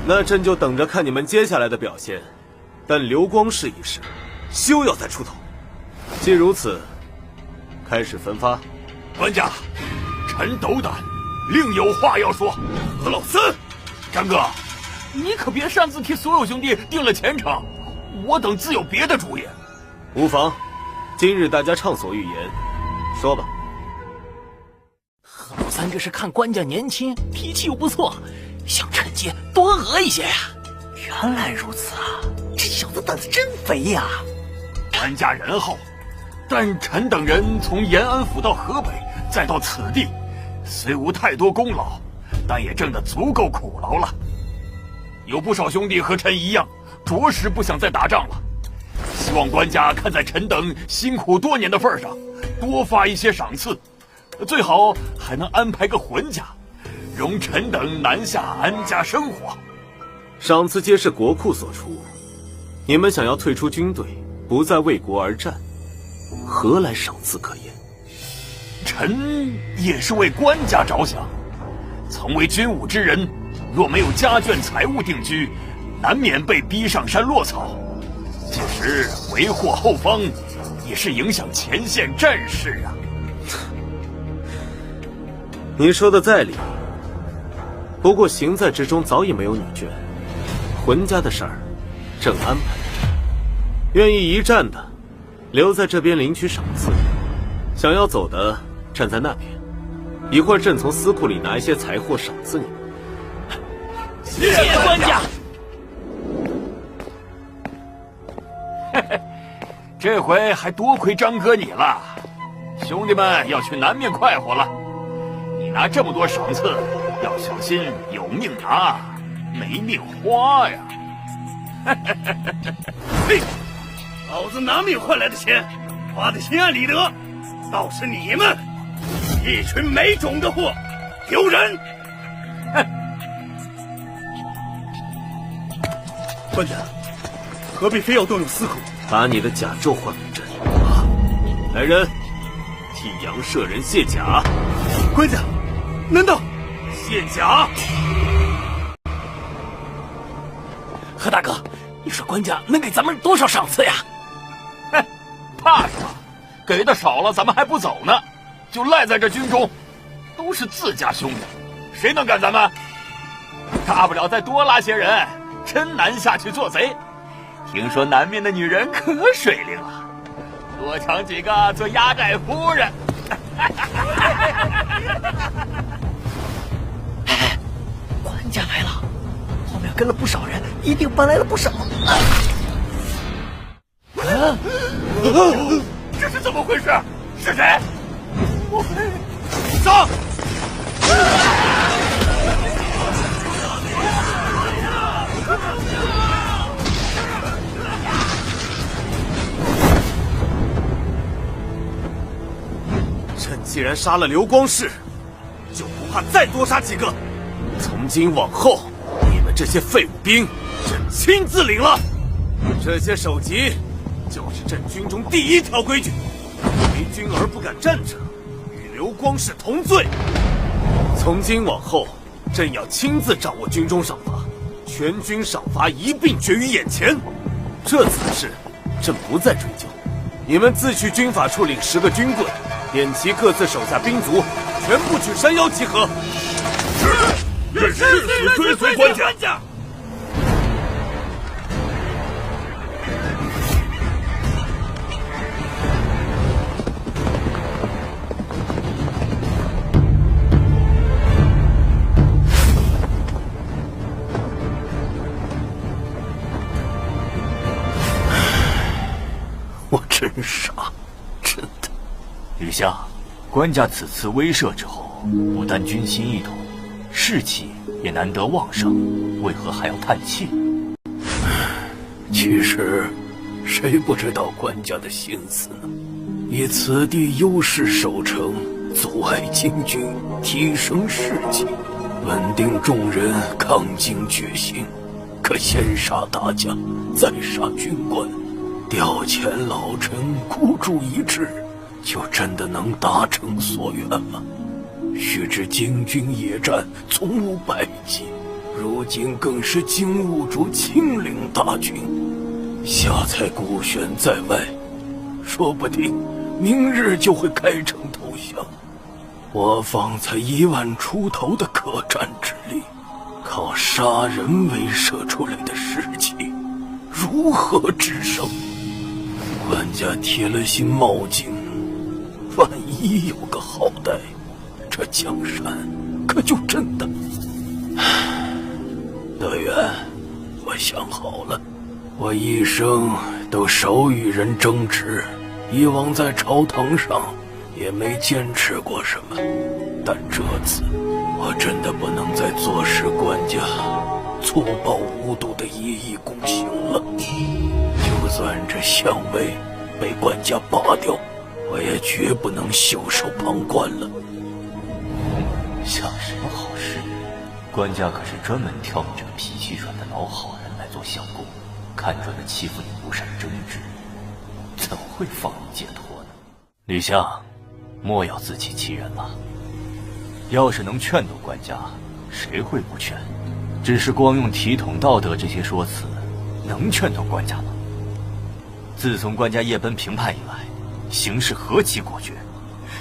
那朕就等着看你们接下来的表现。但刘光世一事，休要再出头。既如此，开始分发。官家，臣斗胆，另有话要说。何老三，张哥，你可别擅自替所有兄弟定了前程，我等自有别的主意。无妨，今日大家畅所欲言，说吧。何老三这是看官家年轻，脾气又不错，想趁机多讹一些呀。原来如此啊，这小子胆子真肥呀！官家仁厚，但臣等人从延安府到河北，再到此地，虽无太多功劳，但也挣得足够苦劳了。有不少兄弟和臣一样，着实不想再打仗了。希望官家看在臣等辛苦多年的份上，多发一些赏赐，最好还能安排个浑家，容臣等南下安家生活。赏赐皆是国库所出，你们想要退出军队，不再为国而战，何来赏赐可言？臣也是为官家着想，曾为军武之人，若没有家眷财物定居，难免被逼上山落草。届时为祸后方，也是影响前线战事啊。你说的在理，不过行在之中早已没有女眷，浑家的事儿正安排着，愿意一战的留在这边领取赏赐，想要走的站在那边，一会儿朕从司库里拿一些财货赏赐你们。谢谢官家。这回还多亏张哥你了，兄弟们要去南面快活了。你拿这么多赏赐，要小心有命拿，没命花呀！嘿，老子拿命换来的钱，花的心安理得，倒是你们一群没种的货，丢人！官家，何必非要动用私库？把你的甲胄换给朕。来人，替杨舍人卸甲。官家，难道卸甲？何大哥，你说官家能给咱们多少赏赐呀？哼，怕什么？给的少了，咱们还不走呢，就赖在这军中，都是自家兄弟，谁能赶咱们？大不了再多拉些人，真南下去做贼。听说南面的女人可水灵了，多抢几个做压寨夫人。官家来了，后面跟了不少人，一定搬来了不少。这是怎么回事？是谁？莫非上？朕既然杀了刘光世，就不怕再多杀几个。从今往后，你们这些废物兵，朕亲自领了。这些首级，就是朕军中第一条规矩：为军而不敢战者，与刘光世同罪。从今往后，朕要亲自掌握军中赏罚，全军赏罚一并决于眼前。这次的事，朕不再追究。你们自去军法处领10个军棍，点齐各自手下兵卒，全部去山腰集合。是，朕誓死追随官家。我真傻，真的。吕相，官家此次威慑之后，不但军心一统，士气也难得旺盛，为何还要叹气？其实，谁不知道官家的心思呢？以此地优势守城，阻碍金军，提升士气，稳定众人，抗金决心。可先杀大将，再杀军官，调遣老臣，孤注一掷，就真的能达成所愿吗？须知京军野战从无败绩，如今更是金兀术亲领大军，下才孤悬在外，说不定明日就会开城投降。我方才1万出头的可战之力，靠杀人威慑出来的士气，如何制胜？官家铁了心冒进，万一有个好歹，这江山可就真的……德元，我想好了，我一生都少与人争执，以往在朝堂上也没坚持过什么，但这次我真的不能再坐视官家粗暴无度的一意孤行了。就算这相位被官家拔掉，我也绝不能袖手旁观了。想什么好事？官家可是专门挑你这个脾气软的老好人来做相公，看准了欺负你不善争执，怎会放你解脱呢？吕相，莫要自欺欺人了。要是能劝动官家，谁会不劝？只是光用体统道德这些说辞，能劝动官家吗？自从官家夜奔平叛以来，行事何其果决，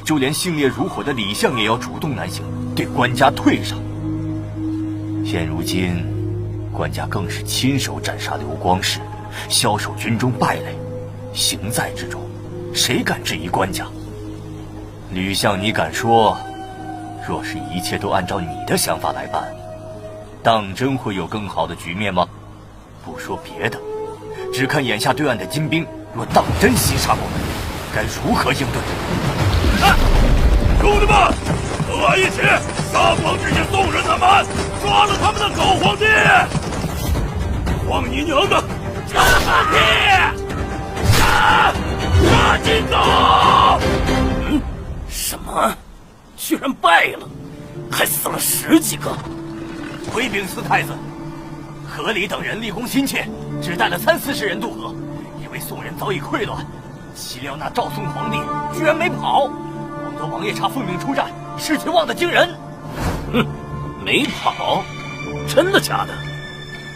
就连性烈如火的李相也要主动南行，对官家退让。现如今，官家更是亲手斩杀刘光世，枭首军中败类，行在之中，谁敢质疑官家？吕相，你敢说，若是一切都按照你的想法来办，当真会有更好的局面吗？不说别的，只看眼下对岸的金兵，若当真袭杀过来，该如何应对？兄弟们，和我一起杀光这些宋人的蛮，抓了他们的狗皇帝！皇你娘的，叫他爹！杀进走！什么？居然败了，还死了10几个！回禀四太子，河里等人立功心切，只带了30-40人渡河，以为宋人早已溃乱，岂料那赵宋皇帝居然没跑。王德王爷差奉命出战，士气旺得惊人。哼，没跑？真的假的？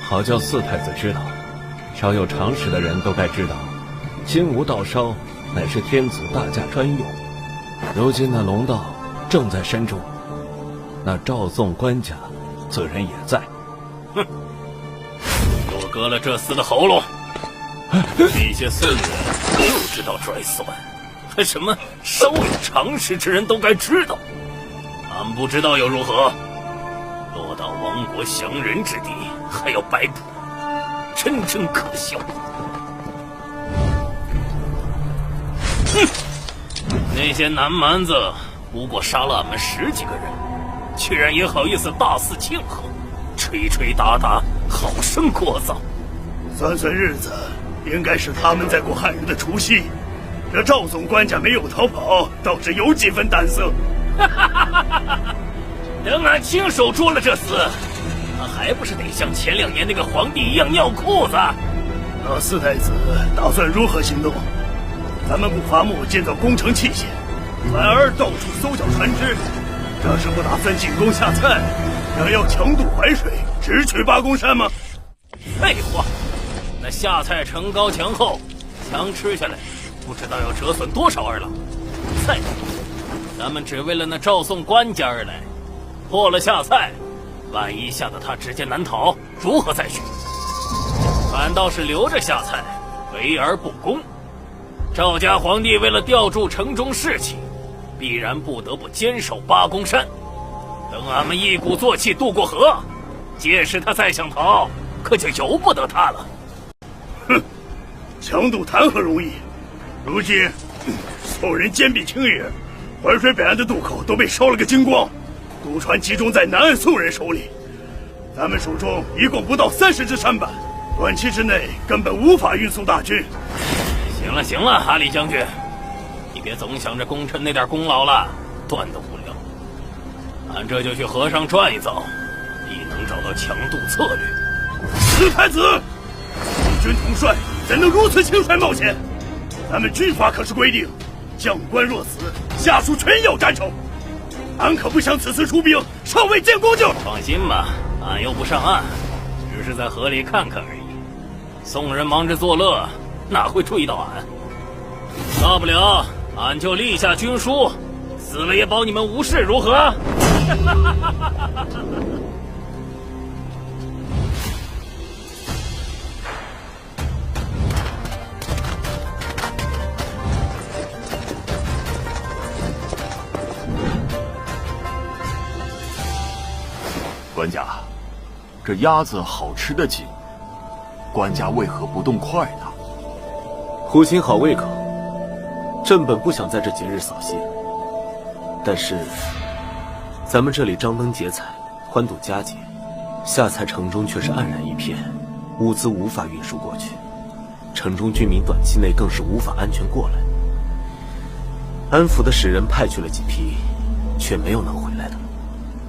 好叫四太子知道，少有常识的人都该知道，金吾道烧乃是天子大驾专用。如今那龙道正在身中，那赵宋官家自然也在。哼，我割了这厮的喉咙！这些宋人就知道拽蒜，还什么稍有常识之人都该知道，俺不知道又如何？落到亡国降人之地，还要摆谱，真可笑！哼，那些南蛮子不过杀了俺们10几个人，居然也好意思大肆庆贺，吹吹打打，好生聒噪。算算日子，应该是他们在过汉人的除夕。这赵总官家没有逃跑，倒是有几分胆色。等俺亲手捉了这厮，还不是得像前2年那个皇帝一样尿裤子？那四太子打算如何行动？咱们不伐木建造工程器械，反而到处搜缴船只，这是不打算进攻下蔡，想要强渡淮水，直取八公山吗？废话，那下蔡城高墙厚，墙吃下来，不知道要折损多少儿郎。再说，咱们只为了那赵宋官家而来，破了下蔡，万一吓得他直接南逃，如何再续？反倒是留着下蔡，围而不攻。赵家皇帝为了吊住城中士气，必然不得不坚守八公山。等俺们一鼓作气渡过河，届时他再想逃，可就由不得他了。哼，强渡谈何容易？如今宋人坚壁清野，淮水北岸的渡口都被烧了个精光，渡船集中在南岸宋人手里。咱们手中一共不到30只舢板，短期之内根本无法运送大军。行了，哈里将军，你别总想着功臣那点功劳了，断得无聊。俺这就去河上转一遭，必能找到强渡策略。四太子，义军统帅怎能如此轻率冒险？咱们军法可是规定，将官若死，下属全要斩首。俺可不想此次出兵尚未见功就……放心吧，俺又不上岸，只是在河里看看而已。宋人忙着作乐，哪会注意到俺？大不了俺就立下军书，死了也保你们无事，如何？官家，这鸭子好吃得紧，官家为何不动筷呢？胡琴好胃口，朕本不想在这节日扫兴，但是咱们这里张灯结彩，欢度佳节，下蔡城中却是黯然一片，物资无法运输过去，城中居民短期内更是无法安全过来。安抚的使人派去了几批，却没有能回来的，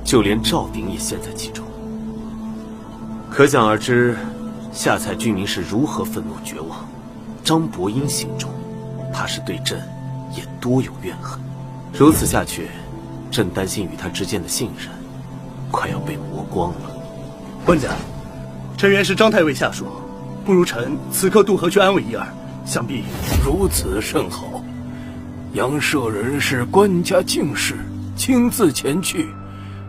就连赵鼎也陷在其中。可想而知，下蔡居民是如何愤怒绝望。张伯英心中怕是对朕也多有怨恨，如此下去，朕担心与他之间的信任快要被磨光了。官家，臣原是张太尉下属，不如臣此刻渡河去安慰一二，想必如此甚好。杨舍人是官家敬事，亲自前去，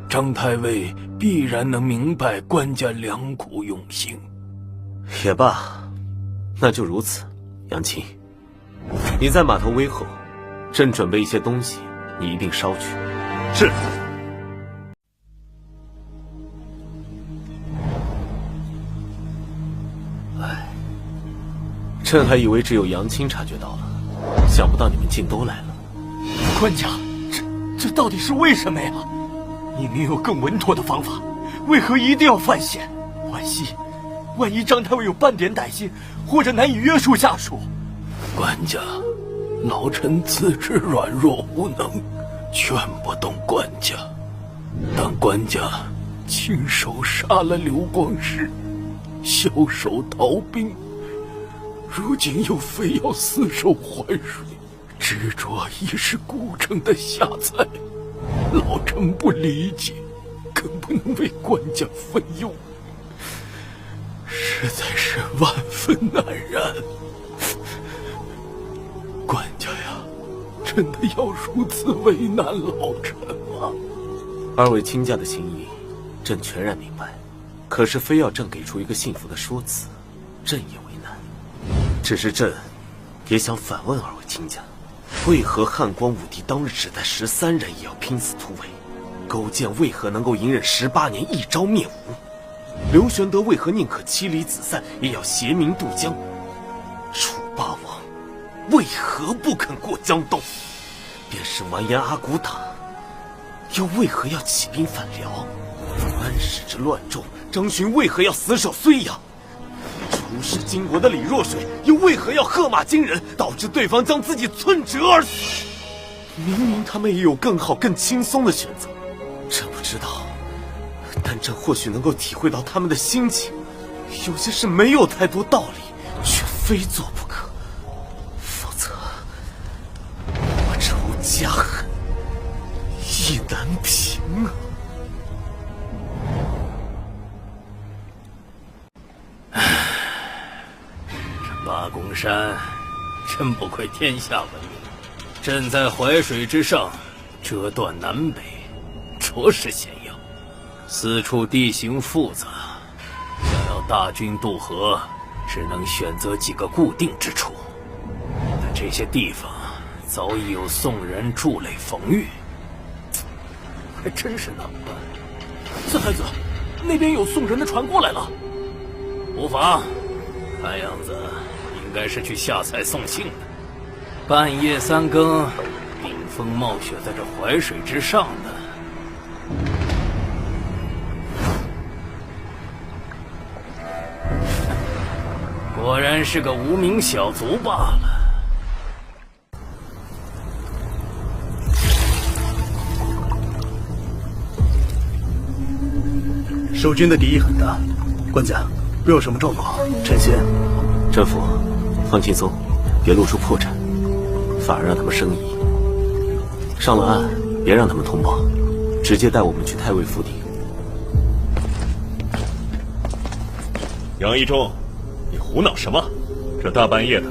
张太尉必然能明白官家良苦用心。也罢，那就如此。杨青，你在码头煨后，朕准备一些东西，你一并捎去。是。朕还以为只有杨青察觉到了，想想不到你们竟都来了。官家，这到底是为什么呀？明明有更稳妥的方法，为何一定要犯险？万一张太尉有半点歹心，或者难以约束下属。官家，老臣自知软弱无能，劝不动官家。但官家亲手杀了刘光世，袖手逃兵，如今又非要死守淮水，执着已是孤城的下菜，老臣不理解，更不能为官家分忧，实在是万分难忍。官家呀，真的要如此为难老臣吗？二位亲家的心意，朕全然明白。可是非要朕给出一个幸福的说辞，朕也为难。只是朕也想反问二位亲家，为何汉光武帝当日只带13人也要拼死突围？勾践为何能够隐忍18年一朝灭吴？刘玄德为何宁可妻离子散也要携民渡江？楚霸王为何不肯过江东？便是完颜阿骨打，又为何要起兵反辽？安史之乱众，张巡为何要死守睢阳？出使金国的李若水又为何要喝马惊人，导致对方将自己寸折而死？明明他们也有更好更轻松的选择，朕不知道，但朕或许能够体会到他们的心情。有些事没有太多道理，却非做不可，否则我仇家恨意难平啊！八公山真不愧天下闻名，朕在淮水之上折断南北，着实险要。四处地形复杂，想要大军渡河，只能选择几个固定之处。但这些地方早已有宋人筑垒防御，还真是难办。四太子，那边有宋人的船过来了。无妨，看样子应该是去下蔡送信的。半夜3更，顶风冒雪在这淮水之上的，果然是个无名小卒罢了。守军的敌意很大，官家若有什么状况，臣先。陈父，放轻松，别露出破绽，反而让他们生疑。上了岸，别让他们通报，直接带我们去太尉府邸。杨一中，你胡闹什么？这大半夜的，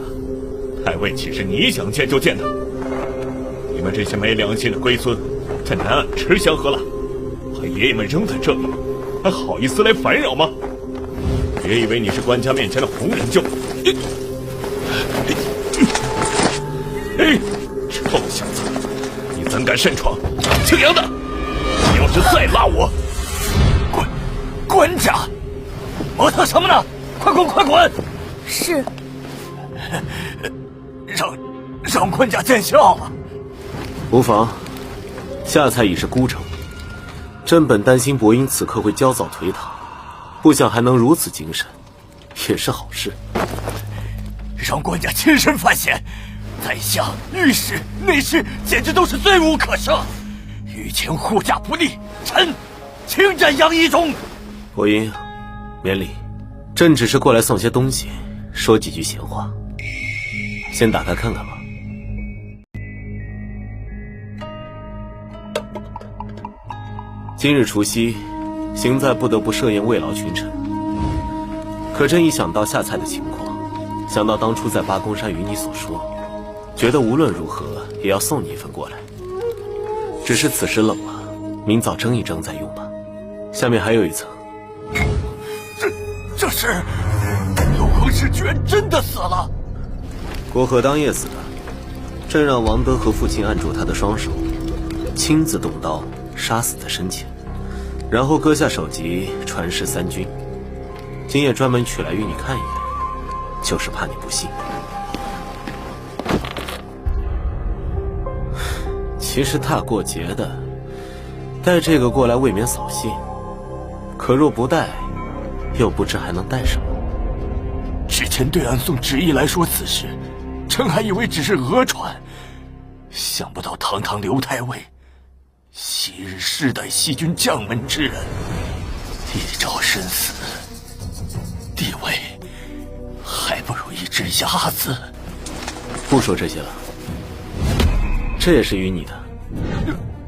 太尉岂是你想见就见的？你们这些没良心的龟孙，在南岸吃香喝辣，把爷爷们扔在这里，还好意思来烦扰吗？别以为你是官家面前的红人就……臭小子，你怎敢擅闯？姓杨的，你要是再拉我，官家，磨蹭什么呢？快滚，快滚！是。让官家见笑了。无妨，下蔡已是孤城，朕本担心伯英此刻会焦躁颓唐，不想还能如此精神，也是好事。让官家亲身犯险，宰相、御史、内侍简直都是罪无可赦。御前护驾不力，臣请斩杨一中。伯英，免礼，朕只是过来送些东西，说几句闲话。先打开看看吧。今日除夕，行在不得不设宴慰劳群臣。可朕一想到下蔡的情况，想到当初在八公山与你所说，觉得无论如何也要送你一份过来。只是此时冷了，明早蒸一蒸再用吧。下面还有一层。这是刘光世居然真的死了？郭贺当夜死的，朕让王德和父亲按住他的双手，亲自动刀杀死在身前，然后割下首级传示三军。今夜专门取来与你看一眼，就是怕你不信。其实大过节的，带这个过来未免扫兴。可若不带，又不知还能带什么。之前对暗送旨意来说此事，臣还以为只是讹传，想不到堂堂刘太尉，昔日世代西军将门之人，一朝身死，地位还不如一只鸭子。不说这些了，这也是与你的。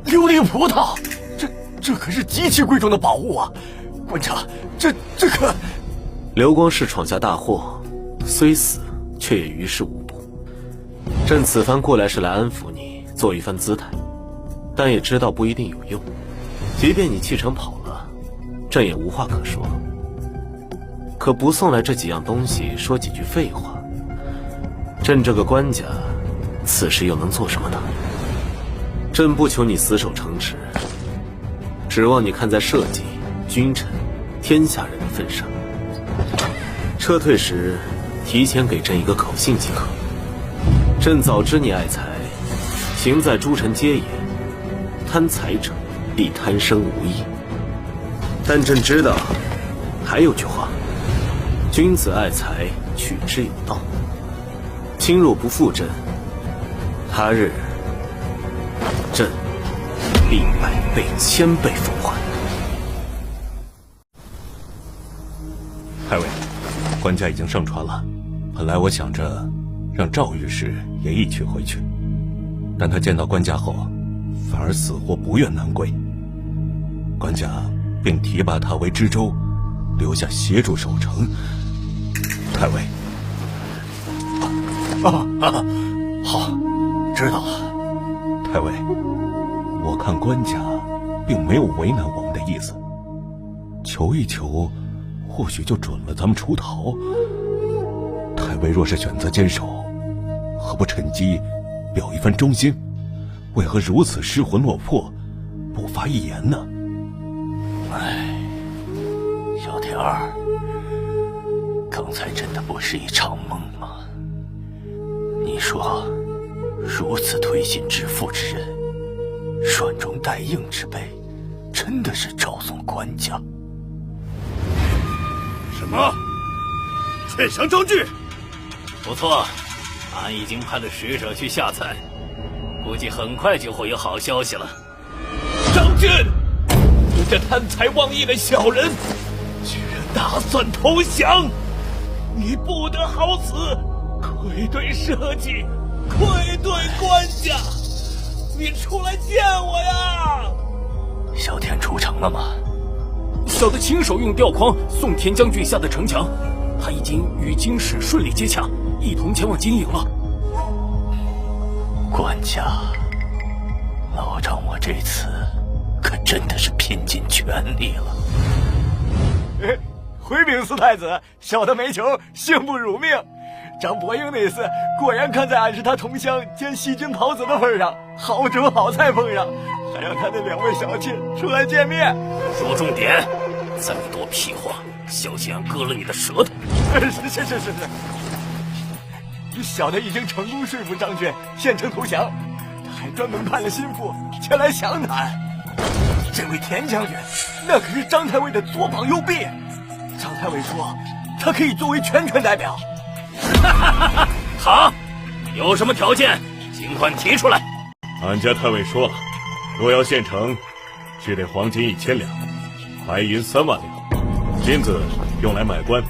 琉璃葡萄，这可是极其贵重的宝物啊！官家，这个……刘光世闯下大祸，虽死，却也于事无补。朕此番过来是来安抚你，做一番姿态，但也知道不一定有用。即便你弃城跑了，朕也无话可说。可不送来这几样东西，说几句废话，朕这个官家，此时又能做什么呢？朕不求你死守城池，指望你看在社稷、君臣、天下人的份上，撤退时提前给朕一个口信即可。朕早知你爱财，行在诸臣皆也，贪财者必贪生无益。但朕知道，还有句话：君子爱财，取之有道。卿若不负朕，他日朕必100倍、1000倍奉还。太尉，官家已经上船了。本来我想着让赵御史也一起回去，但他见到官家后，反而死活不愿南归。官家便提拔他为知州，留下协助守城。太尉，好，知道了。太尉，我看官家并没有为难我们的意思，求一求，或许就准了咱们出逃。太尉若是选择坚守，何不趁机表一番忠心？为何如此失魂落魄，不发一言呢？小田儿，刚才真的不是一场梦吗？你说，如此推心置腹之人，软中带硬之辈，真的是赵宋官家？什么？欠降张俊？不错，俺已经派了使者去下采，估计很快就会有好消息了。张俊，你这贪财忘义的小人，居然打算投降！你不得好死！愧对社稷，愧对官家！你出来见我呀！小田出城了吗？小的亲手用吊筐送田将军下的城墙，他已经与京使顺利接洽，一同前往金营了。官家，老张我这次可真的是拼尽全力了。回禀四太子，小的没求，幸不辱命。张伯英那次果然看在俺是他同乡兼西军袍子的份上，好酒好菜奉上，还让他的2位小妾出来见面。说重点，再多屁话，小心俺割了你的舌头。是。小的已经成功说服张俊献城投降，他还专门派了心腹前来详谈。这位田将军，那可是张太尉的左膀右臂。张太尉说，他可以作为全权代表。好，有什么条件，尽管提出来。俺家太尉说了，若要献城，须得黄金1000两，白银3万两，金子用来买官，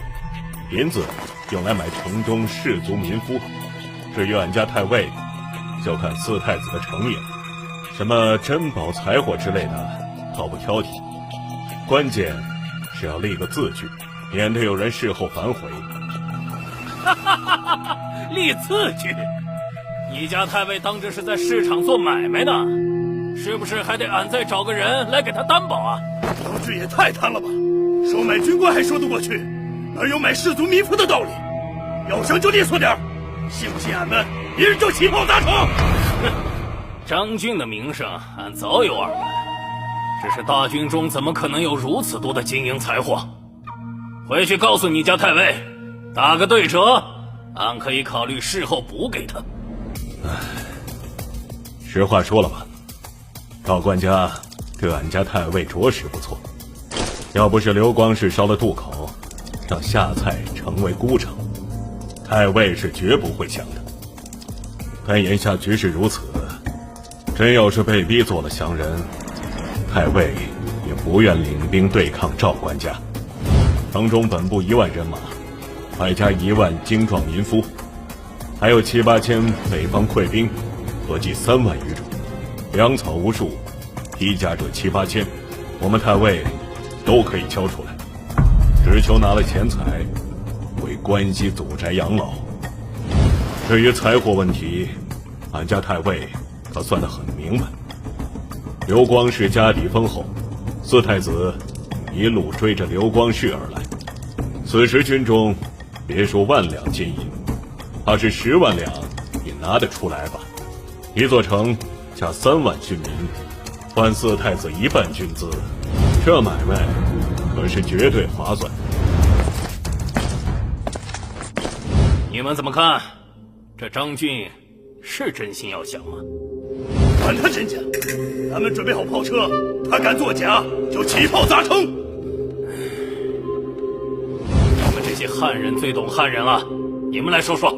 银子用来买城中士族民夫。至于俺家太尉，就看四太子的诚意了。什么珍宝财货之类的，倒不挑剔，关键是要立个字据，免得有人事后反悔。立字据？你家太尉当这是在市场做买卖呢？是不是还得俺再找个人来给他担保啊？张俊也太贪了吧！收买军官还说得过去，哪有买士族民夫的道理？要想就利索点，信不信俺们一日就起炮打场？哼，张俊的名声俺早有耳闻，只是大军中怎么可能有如此多的金银财货？回去告诉你家太尉，打个对折，俺可以考虑事后补给他。实话说了吧，老官家对俺家太尉着实不错，要不是刘光世烧了渡口，让夏蔡成为孤城，太尉是绝不会降的。但眼下局势如此，真要是被逼做了降人，太尉也不愿领兵对抗赵官家。城中本部1万人马，外加1万精壮民夫，还有7、8千北方溃兵，合计3万余种，粮草无数，披甲者7、8千，我们太尉都可以交出来，只求拿了钱财，为关西祖宅养老。至于财货问题，俺家太尉可算得很明白。刘光世家底丰厚，四太子一路追着刘光世而来，此时军中别说1万两金银，怕是10万两也拿得出来吧。一座城加3万军民，换四太子1半军资，这买卖可是绝对划算。你们怎么看？这张俊是真心要降吗？管他真假，咱们准备好炮车，他敢作假就起炮砸城。你们这些汉人最懂汉人了，你们来说说。